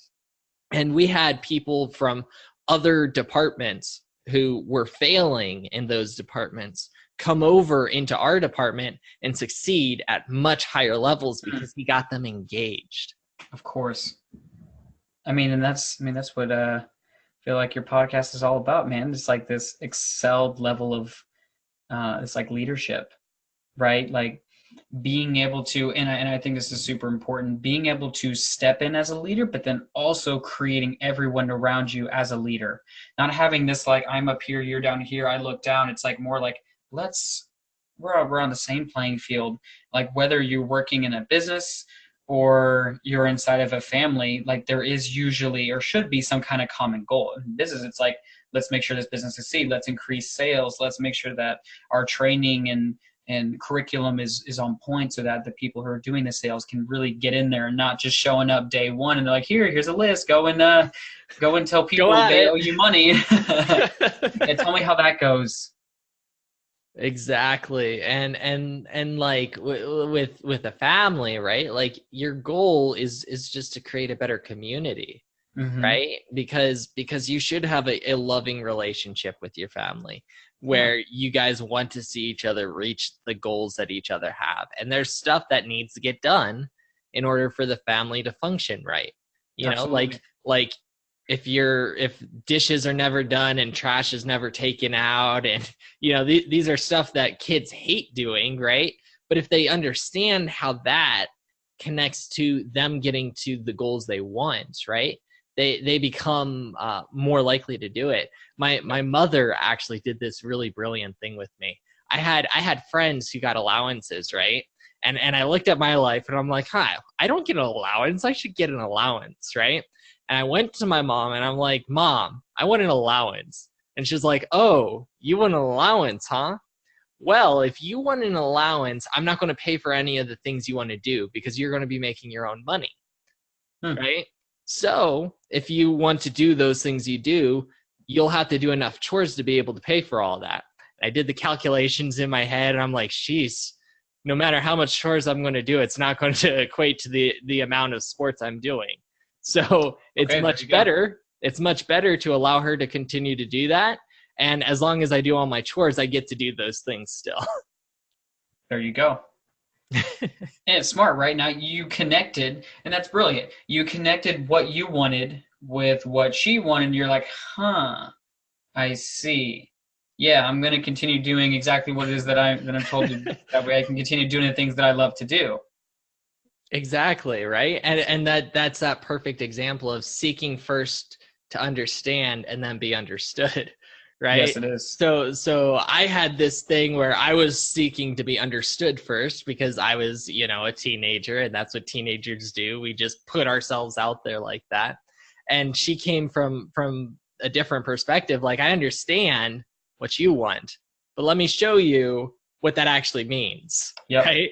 And we had people from other departments who were failing in those departments come over into our department and succeed at much higher levels because he got them engaged. Of course. That's what I feel like your podcast is all about, man. It's like this excelled level of it's like leadership, right? Like being able to, and I think this is super important, being able to step in as a leader, but then also creating everyone around you as a leader. Not having this like, I'm up here, you're down here, I look down. It's like more like, we're on the same playing field. Like whether you're working in a business or you're inside of a family, like there is usually or should be some kind of common goal. In business, it's like, let's make sure this business succeeds. Let's increase sales. Let's make sure that our training and curriculum is on point so that the people who are doing the sales can really get in there and not just showing up day one and they're like, here's a list. Go and tell people they owe you money. Yeah, tell me how that goes. Exactly. And like with a family, right? Like your goal is just to create a better community, right? Because you should have a loving relationship with your family where you guys want to see each other reach the goals that each other have. And there's stuff that needs to get done in order for the family to function right. You Absolutely. know, like if dishes are never done and trash is never taken out, and these are stuff that kids hate doing, right? But if they understand how that connects to them getting to the goals they want, right? They become more likely to do it. My mother actually did this really brilliant thing with me. I had friends who got allowances, right? And I looked at my life and I'm like, hi, I don't get an allowance. I should get an allowance, right? And I went to my mom and I'm like, Mom, I want an allowance. And she's like, oh, you want an allowance, huh? Well, if you want an allowance, I'm not going to pay for any of the things you want to do because you're going to be making your own money, right? So if you want to do those things you do, you'll have to do enough chores to be able to pay for all that. I did the calculations in my head and I'm like, sheesh, no matter how much chores I'm going to do, it's not going to equate to the amount of sports I'm doing. So it's much better. It's much better to allow her to continue to do that. And as long as I do all my chores, I get to do those things still. There you go. And it's smart, right? Now you connected, and that's brilliant. You connected what you wanted with what she wanted. And you're like, huh, I see. Yeah, I'm going to continue doing exactly what it is that I'm told to. That way I can continue doing the things that I love to do. Exactly, right? And that's that perfect example of seeking first to understand and then be understood, right? Yes, it is. So I had this thing where I was seeking to be understood first because I was, a teenager, and that's what teenagers do. We just put ourselves out there like that. And she came from a different perspective. Like, I understand what you want, but let me show you what that actually means. Yep. Right?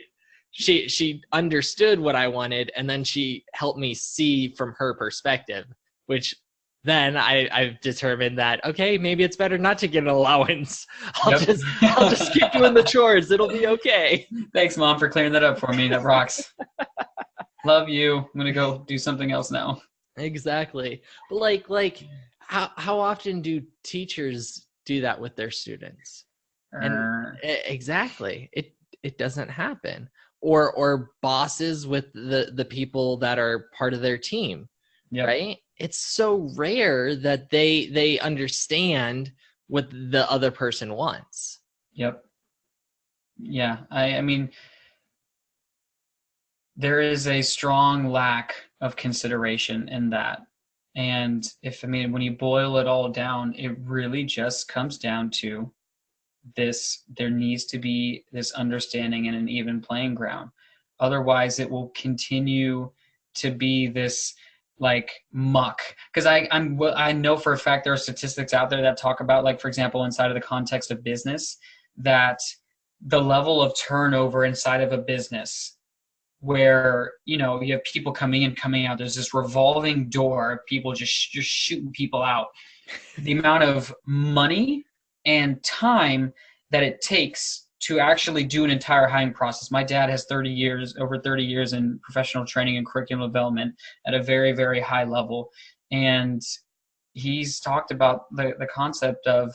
She understood what I wanted, and then she helped me see from her perspective, which then I've determined that, okay, maybe it's better not to get an allowance. I'll just keep doing the chores. It'll be okay. Thanks, Mom, for clearing that up for me. That rocks. Love you. I'm going to go do something else now. Exactly. But like how often do teachers do that with their students? And exactly. It doesn't happen. Or bosses with the people that are part of their team. Yep. Right? It's so rare that they understand what the other person wants. Yep. Yeah. I mean, there is a strong lack of consideration in that. And when you boil it all down, it really just comes down to this: there needs to be this understanding and an even playing ground. Otherwise, it will continue to be this like muck. Because I know for a fact there are statistics out there that talk about, like, for example, inside of the context of business, that the level of turnover inside of a business, where you have people coming in, coming out, there's this revolving door of people just shooting people out. The amount of money and time that it takes to actually do an entire hiring process. My dad has over 30 years in professional training and curriculum development at a very, very high level. And he's talked about the concept of,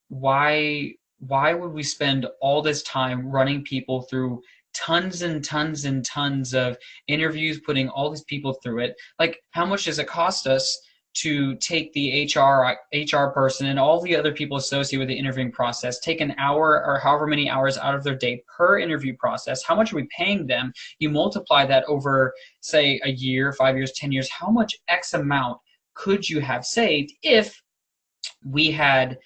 why would we spend all this time running people through tons and tons and tons of interviews, putting all these people through it? Like, how much does it cost us to take the HR person and all the other people associated with the interviewing process, take an hour or however many hours out of their day per interview process? How much are we paying them? You multiply that over, say, a year, 5 years, 10 years. How much X amount could you have saved if we had,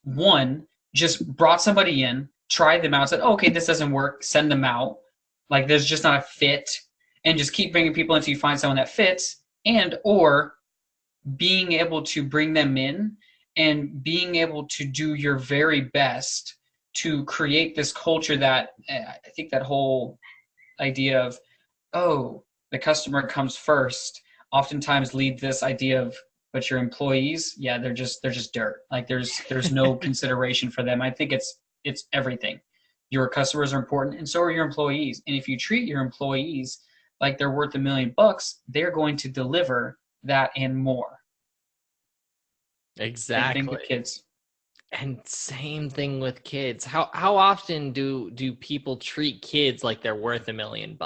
one, just brought somebody in, tried them out, said, oh, okay, this doesn't work, send them out. Like, there's just not a fit, and just keep bringing people until you find someone that fits, or being able to bring them in and being able to do your very best to create this culture that, I think that whole idea of, oh, the customer comes first, oftentimes leads this idea of, but your employees, yeah, they're just dirt. Like, there's no consideration for them. I think it's everything. Your customers are important, and so are your employees. And if you treat your employees like they're worth $1 million, they're going to deliver that and more. Exactly. Same thing with kids. And same thing with kids. How often do people treat kids like they're worth $1 million?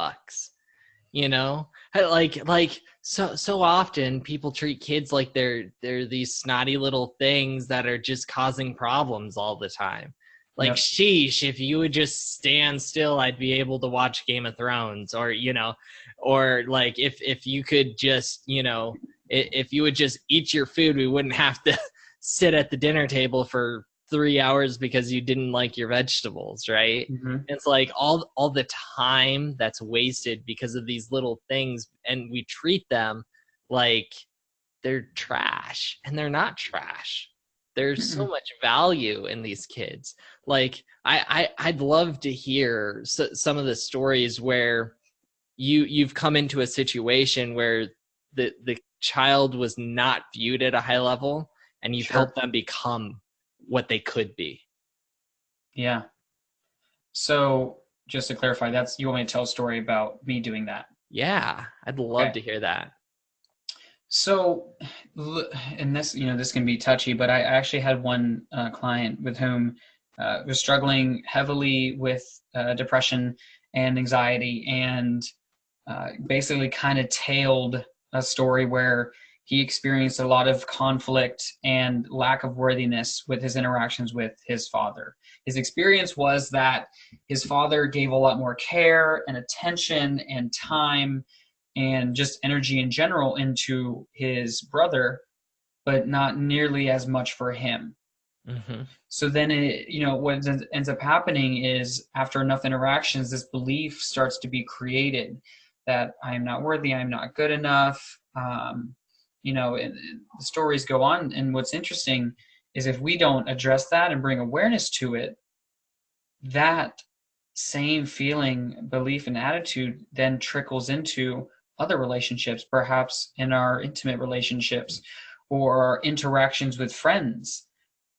Like so often people treat kids like they're these snotty little things that are just causing problems all the time. Like, Yep. sheesh, if you would just stand still, I'd be able to watch Game of Thrones. Or, or like if you could just, if you would just eat your food, we wouldn't have to sit at the dinner table for 3 hours because you didn't like your vegetables, right? Mm-hmm. It's like all the time that's wasted because of these little things, and we treat them like they're trash, and they're not trash. There's so Mm-mm. much value in these kids. Like I'd love to hear some of the stories where you've come into a situation where the child was not viewed at a high level, and you've Sure. helped them become what they could be. Yeah. So just to clarify, that's you want me to tell a story about me doing that? Yeah, I'd love Okay. to hear that. So, and this can be touchy, but I actually had one client with whom was struggling heavily with depression and anxiety, and basically kind of tailed a story where he experienced a lot of conflict and lack of worthiness with his interactions with his father. His experience was that his father gave a lot more care and attention and time and just energy in general into his brother, but not nearly as much for him. Mm-hmm. So then what ends up happening is after enough interactions, this belief starts to be created that I am not worthy, I'm not good enough. And the stories go on. And what's interesting is if we don't address that and bring awareness to it, that same feeling, belief, and attitude then trickles into other relationships, perhaps in our intimate relationships or our interactions with friends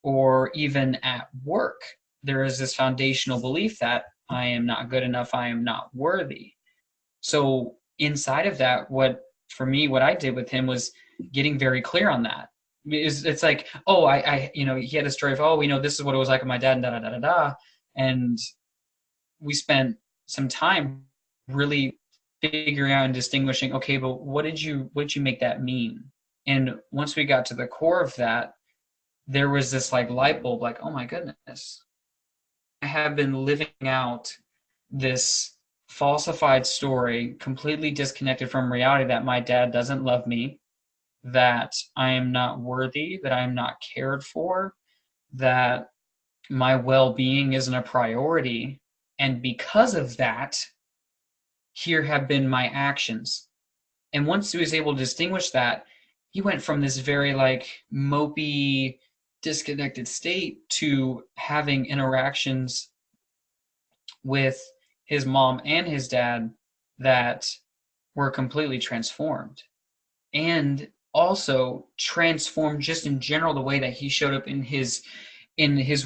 or even at work. There is this foundational belief that I am not good enough, I am not worthy. So inside of that, what I did with him was getting very clear on that. It's like, oh, he had a story of, oh, this is what it was like with my dad, and da da da da da, and we spent some time really figuring out and distinguishing, okay, but what did you make that mean? And once we got to the core of that, there was this like light bulb, like, oh my goodness, I have been living out this falsified story, completely disconnected from reality, that my dad doesn't love me, that I am not worthy, that I am not cared for, that my well-being isn't a priority. And because of that, here have been my actions. And once he was able to distinguish that, he went from this very like mopey, disconnected state to having interactions with his mom and his dad that were completely transformed. And also transformed just in general the way that he showed up in his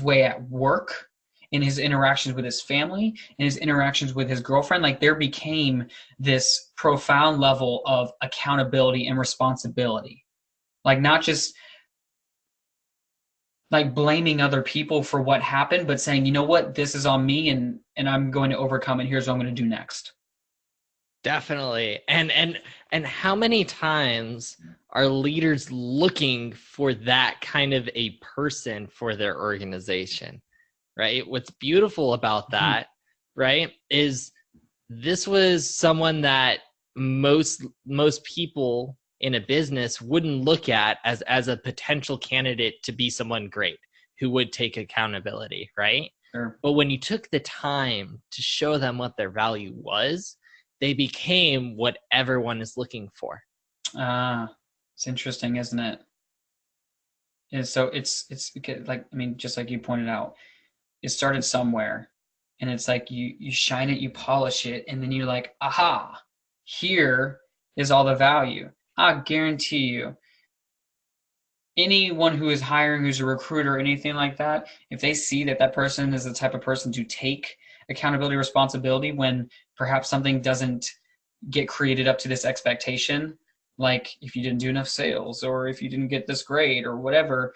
way at work, in his interactions with his family, in his interactions with his girlfriend. Like there became this profound level of accountability and responsibility. Like not just like blaming other people for what happened, but saying, you know what, this is on me, and I'm going to overcome it. Here's what I'm going to do next. Definitely. And how many times are leaders looking for that kind of a person for their organization, right? What's beautiful about that, right, is this was someone that most people in a business wouldn't look at as a potential candidate to be someone great who would take accountability, right? Sure. But when you took the time to show them what their value was, they became what everyone is looking for. It's interesting, isn't it? And so it's like, I mean, just like you pointed out, it started somewhere, and it's like you shine it, you polish it, and then you're like, aha, here is all the value. I guarantee you, anyone who is hiring, who's a recruiter, anything like that, if they see that that person is the type of person to take accountability, responsibility when perhaps something doesn't get created up to this expectation, like if you didn't do enough sales or if you didn't get this grade or whatever,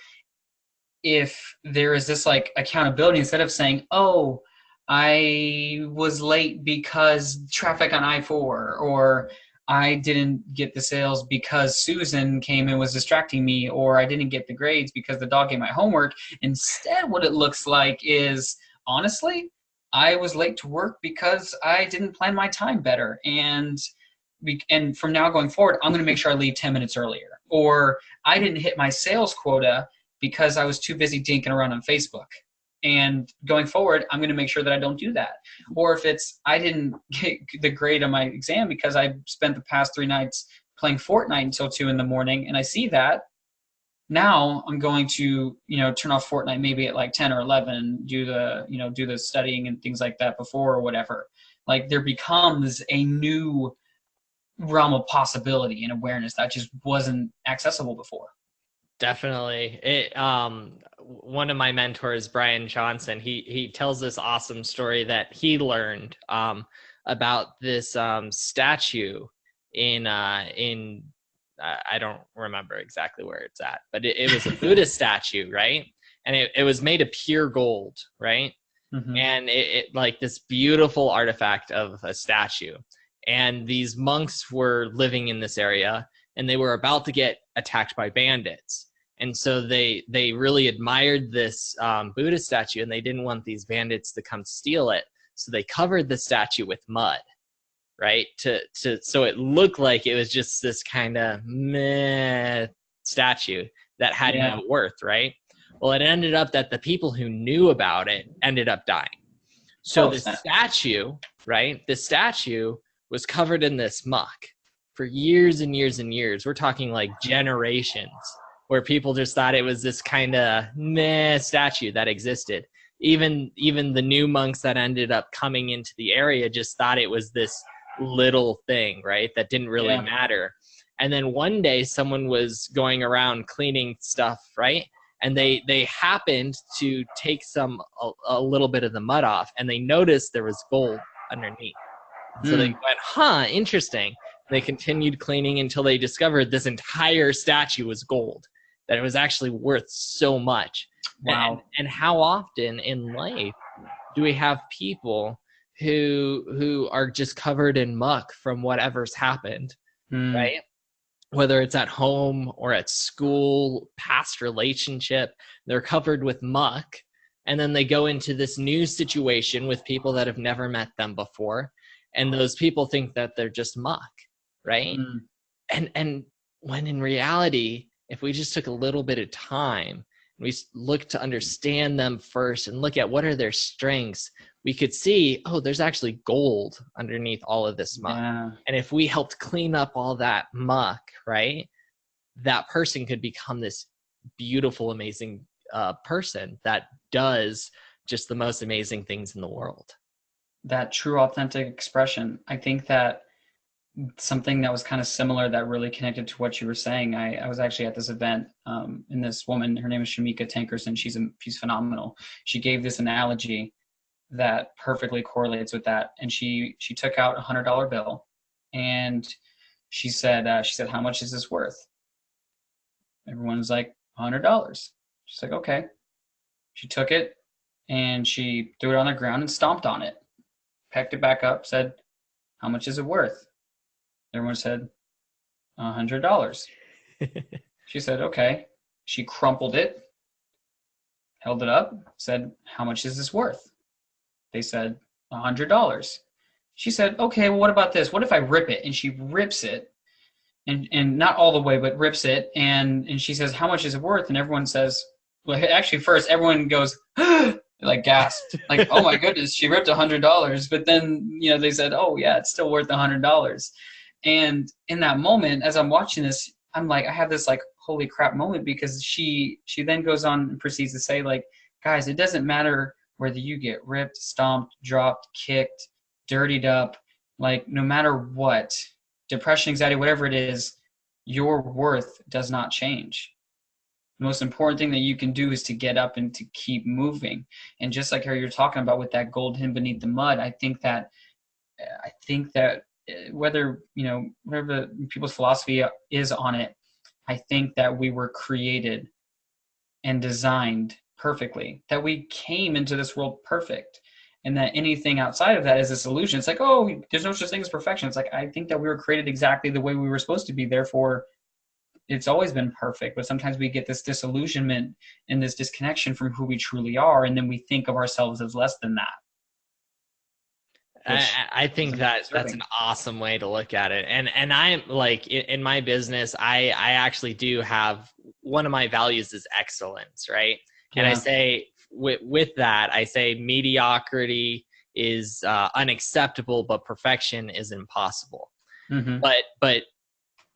if there is this like accountability, instead of saying, oh, I was late because traffic on I-4, or I didn't get the sales because Susan came and was distracting me, or I didn't get the grades because the dog ate my homework. Instead, what it looks like is, honestly, I was late to work because I didn't plan my time better. And from now going forward, I'm going to make sure I leave 10 minutes earlier. Or I didn't hit my sales quota because I was too busy dinking around on Facebook. And going forward, I'm going to make sure that I don't do that. Or if it's I didn't get the grade on my exam because I spent the past 3 nights playing Fortnite until 2 in the morning, and I see that, now I'm going to, turn off Fortnite maybe at like 10 or 11, do the studying and things like that before or whatever. Like, there becomes a new realm of possibility and awareness that just wasn't accessible before. Definitely. One of my mentors, Brian Johnson, he tells this awesome story that he learned about this statue in I don't remember exactly where it's at, but it was a Buddhist statue, right? And it was made of pure gold, right? Mm-hmm. And it like this beautiful artifact of a statue. And these monks were living in this area, and they were about to get attacked by bandits. And so they really admired this Buddha statue, and they didn't want these bandits to come steal it. So they covered the statue with mud, right? So it looked like it was just this kind of meh statue that had no worth, right? Well, it ended up that the people who knew about it ended up dying. So the statue, right? The statue was covered in this muck for years and years and years. We're talking like generations, where people just thought it was this kind of meh statue that existed. Even the new monks that ended up coming into the area just thought it was this little thing, right? That didn't really matter. And then one day someone was going around cleaning stuff, right? And they happened to take a little bit of the mud off, and they noticed there was gold underneath. So they went, interesting. They continued cleaning until they discovered this entire statue was gold, that it was actually worth so much. Wow. And how often in life do we have people who are just covered in muck from whatever's happened, right? Whether it's at home or at school, past relationship, they're covered with muck. And then they go into this new situation with people that have never met them before. And those people think that they're just muck, right? And when in reality, if we just took a little bit of time, we look to understand them first and look at what are their strengths, we could see, there's actually gold underneath all of this muck. Yeah. And if we helped clean up all that muck, right, that person could become this beautiful, amazing person that does just the most amazing things in the world. That true authentic expression. I think that something that was kind of similar that really connected to what you were saying. I was actually at this event, and this woman, her name is Shamika Tankerson. She's phenomenal. She gave this analogy that perfectly correlates with that. And she took out $100 bill, and she said, how much is this worth? Everyone's like, $100. She's like, okay. She took it and she threw it on the ground and stomped on it, picked it back up, said, how much is it worth? Everyone said, $100. She said, okay. She crumpled it, held it up, said, how much is this worth? They said, $100. She said, okay, well, what about this? What if I rip it? And she rips it, and not all the way, but rips it. And she says, how much is it worth? And everyone says, well, actually, first, everyone goes, like gasped, like, oh my goodness, she ripped $100. But then, they said, oh yeah, it's still worth $100. And in that moment, as I'm watching this, I'm like, I have this like holy crap moment, because she then goes on and proceeds to say, like, guys, it doesn't matter whether you get ripped, stomped, dropped, kicked, dirtied up, like no matter what, depression, anxiety, whatever it is, your worth does not change. The most important thing that you can do is to get up and to keep moving. And just like how you're talking about with that gold hidden beneath the mud, I think that whether, whatever people's philosophy is on it, I think that we were created and designed perfectly, that we came into this world perfect. and that anything outside of that is a solution. It's like, oh, there's no such thing as perfection. It's like, I think that we were created exactly the way we were supposed to be. Therefore, it's always been perfect. But sometimes we get this disillusionment and this disconnection from who we truly are, and then we think of ourselves as less than that. I think that's an awesome way to look at it. And I'm like, in my business, I actually do have, one of my values is excellence, right? Yeah. And I say with that, I say mediocrity is unacceptable, but perfection is impossible. Mm-hmm. But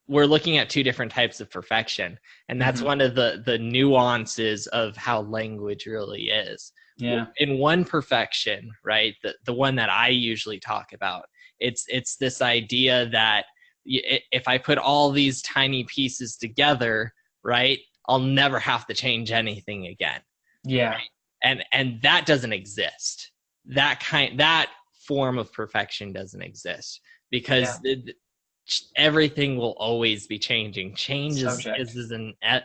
we're looking at two different types of perfection. And that's one of the nuances of how language really is. Yeah. In one perfection, right, the one that I usually talk about, it's this idea that if I put all these tiny pieces together, right, I'll never have to change anything again. Yeah. Right? And that doesn't exist. That form of perfection doesn't exist, because everything will always be changing. Change is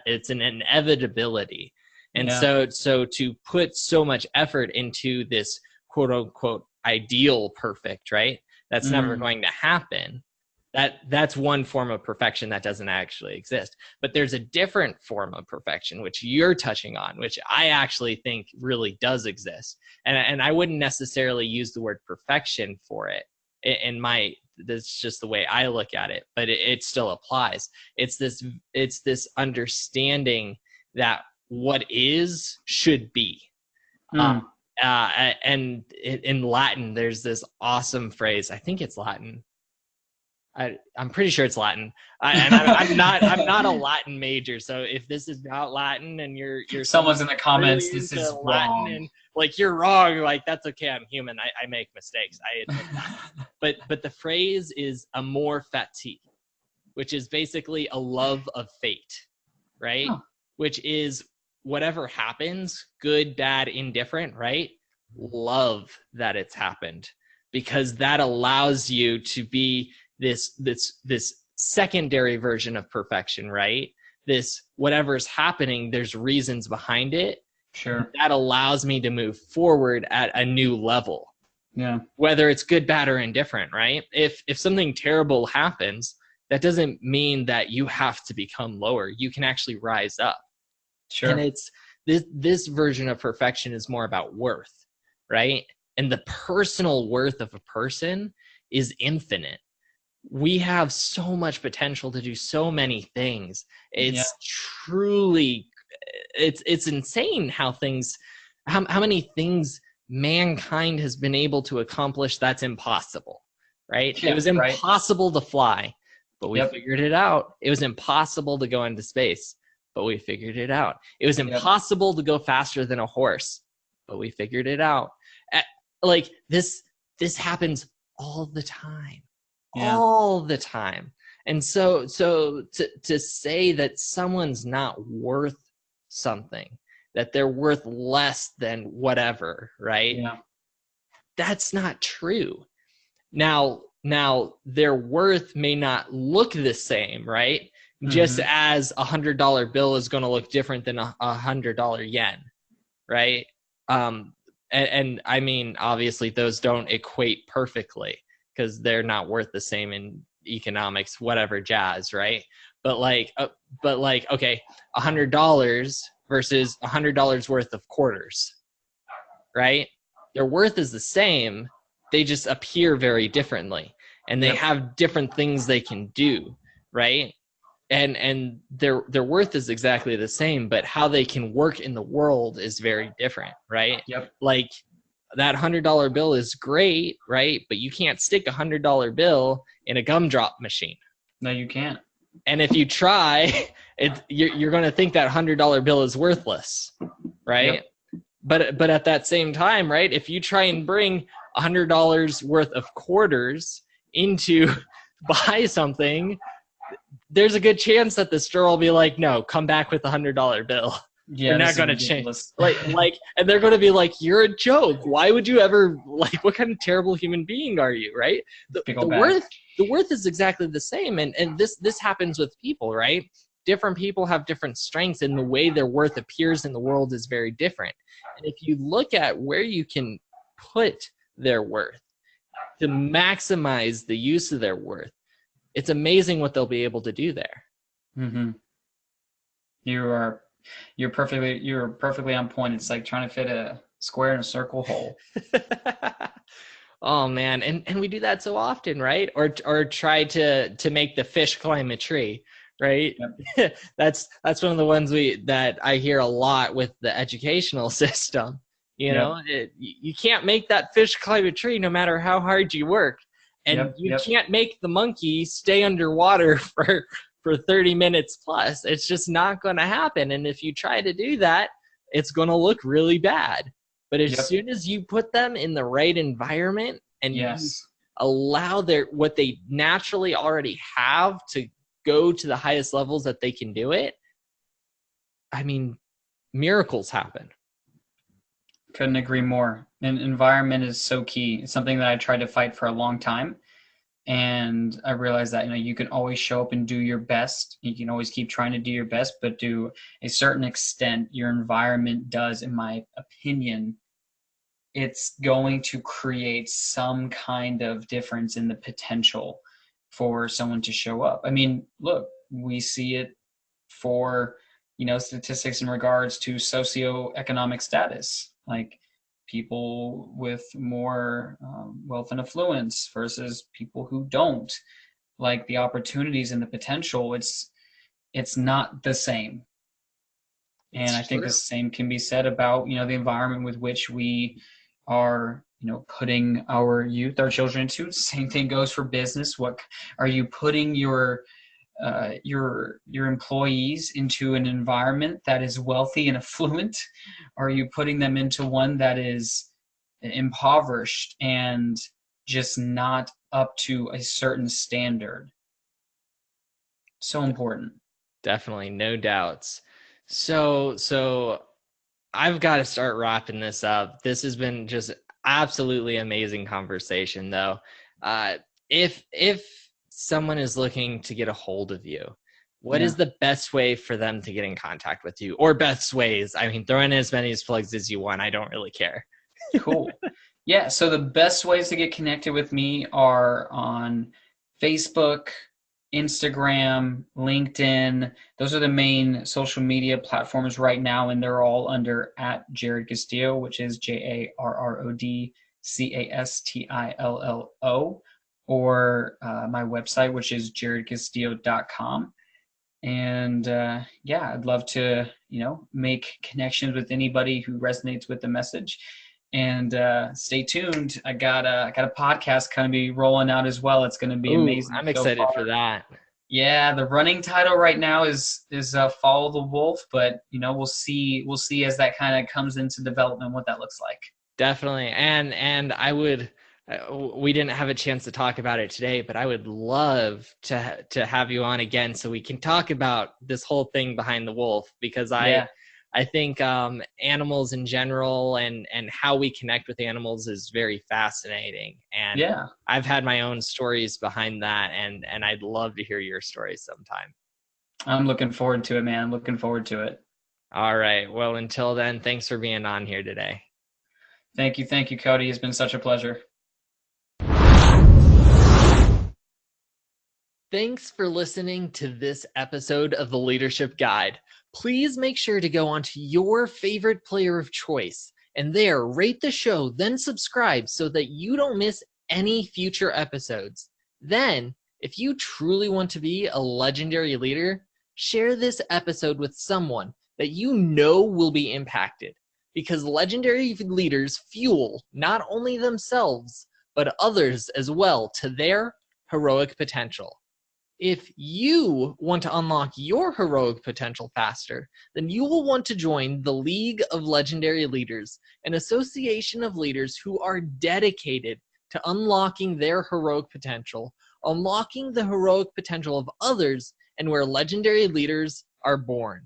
it's an inevitability. And so to put so much effort into this quote unquote ideal perfect, right? That's never going to happen. That's one form of perfection that doesn't actually exist. But there's a different form of perfection, which you're touching on, which I actually think really does exist. And I wouldn't necessarily use the word perfection for it. That's just the way I look at it, but it still applies. It's this understanding that what is should be. And in Latin, there's this awesome phrase. I think it's Latin. I'm pretty sure it's Latin. I'm not a Latin major. So if this is not Latin and you're someone's in the comments, really this is Latin wrong. And like, you're wrong. Like, that's okay. I'm human. I make mistakes. I admit that. But the phrase is amor fati, which is basically a love of fate, right? Oh. Which is whatever happens, good, bad, indifferent, right? Love that it's happened, because that allows you to be this secondary version of perfection, right? This whatever's happening, there's reasons behind it. Sure. That allows me to move forward at a new level. Yeah. Whether it's good, bad, or indifferent, right? If something terrible happens, that doesn't mean that you have to become lower. You can actually rise up. Sure. And it's this version of perfection is more about worth, right? And the personal worth of a person is infinite. We have so much potential to do so many things. It's truly, it's insane how many things mankind has been able to accomplish that's impossible, right? Yeah, it was impossible to fly, but we figured it out. It was impossible to go into space, but we figured it out. It was impossible to go faster than a horse, but we figured it out. Like this happens all the time. Yeah. All the time. And so to say that someone's not worth something, that they're worth less than whatever, right? Yeah. That's not true. Now their worth may not look the same, right? Mm-hmm. Just as $100 bill is going to look different than $100 yen, right? And I mean, obviously those don't equate perfectly, because they're not worth the same in economics, whatever jazz, right? But like, okay, $100 versus $100 worth of quarters, right? Their worth is the same. They just appear very differently, and they have different things they can do, right? And their worth is exactly the same, but how they can work in the world is very different, right? Yep. Like, that $100 bill is great, right? But you can't stick a $100 bill in a gumdrop machine. No, you can't. And if you try, you're going to think that $100 bill is worthless, right? Yep. But at that same time, right? If you try and bring $100 worth of quarters into buy something, there's a good chance that the store will be like, no, come back with a $100 bill. Yeah, you're not going to change. Like, and they're going to be like, you're a joke. Why would you ever, like, what kind of terrible human being are you, right? The worth is exactly the same. And this happens with people, right? Different people have different strengths, and the way their worth appears in the world is very different. And if you look at where you can put their worth, to maximize the use of their worth. It's amazing what they'll be able to do there. Mm-hmm. You're perfectly on point. It's like trying to fit a square in a circle hole. Oh man, and we do that so often, right? Or try to make the fish climb a tree, right? Yep. That's one of the ones that I hear a lot with the educational system. You know, you can't make that fish climb a tree no matter how hard you work, and you can't make the monkey stay underwater for 30 minutes plus. It's just not going to happen. And if you try to do that, it's going to look really bad. But as soon as you put them in the right environment and you allow what they naturally already have to go to the highest levels that they can do it, I mean, miracles happen. Couldn't agree more. And environment is so key. It's something that I tried to fight for a long time. And I realized that, you can always show up and do your best. You can always keep trying to do your best, but to a certain extent, your environment does, in my opinion, it's going to create some kind of difference in the potential for someone to show up. I mean, look, we see it for, statistics in regards to socioeconomic status, like people with more wealth and affluence versus people who don't. Like the opportunities and the potential, it's not the same. And I think the same can be said about, the environment with which we are, putting our youth, our children into. Same thing goes for business. What are you putting your employees into an environment that is wealthy and affluent? Are you putting them into one that is impoverished and just not up to a certain standard? So important. Definitely, no doubts. So I've got to start wrapping this up. This has been just absolutely amazing conversation, though. If someone is looking to get a hold of you, what is the best way for them to get in contact with you, or best ways? I mean, throw in as many plugs as you want. I don't really care. Cool. Yeah. So the best ways to get connected with me are on Facebook, Instagram, LinkedIn. Those are the main social media platforms right now, and they're all under @Jarrod Castillo, which is JARROD CASTILLO, or my website, which is jarrodcastillo.com. And I'd love to, make connections with anybody who resonates with the message. And stay tuned. I got a podcast kind of be rolling out as well. It's going to be amazing. I'm excited for that. Yeah, the running title right now is Follow the Wolf, but we'll see as that kind of comes into development what that looks like. Definitely, and I would. We didn't have a chance to talk about it today, but I would love to have you on again so we can talk about this whole thing behind the wolf, because I think animals in general and how we connect with animals is very fascinating. And I've had my own stories behind that, and I'd love to hear your stories sometime. I'm looking forward to it, man. I'm looking forward to it. All right. Well, until then, thanks for being on here today. Thank you, Cody. It's been such a pleasure. Thanks for listening to this episode of the Leadership Guide. Please make sure to go onto your favorite player of choice and there rate the show, then subscribe so that you don't miss any future episodes. Then, if you truly want to be a legendary leader, share this episode with someone that you know will be impacted, because legendary leaders fuel not only themselves, but others as well to their heroic potential. If you want to unlock your heroic potential faster, then you will want to join the League of Legendary Leaders, an association of leaders who are dedicated to unlocking their heroic potential, unlocking the heroic potential of others, and where legendary leaders are born.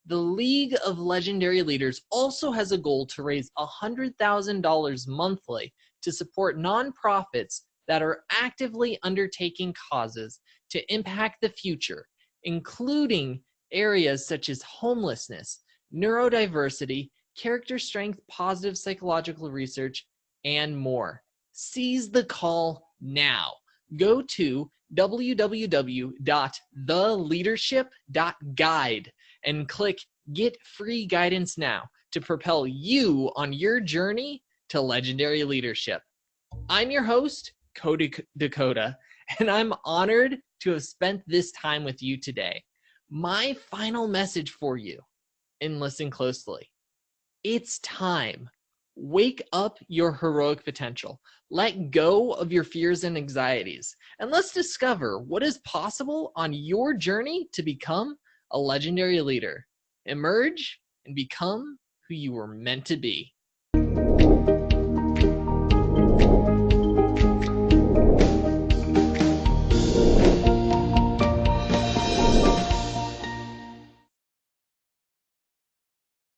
The League of Legendary Leaders also has a goal to raise $100,000 monthly to support nonprofits that are actively undertaking causes to impact the future, including areas such as homelessness, neurodiversity, character strength, positive psychological research, and more. Seize the call now. Go to www.theleadership.guide and click Get Free Guidance Now to propel you on your journey to legendary leadership. I'm your host, Cody Dakota, and I'm honored to have spent this time with you today. My final message for you, and listen closely. It's time. Wake up your heroic potential. Let go of your fears and anxieties, and let's discover what is possible on your journey to become a legendary leader. Emerge and become who you were meant to be.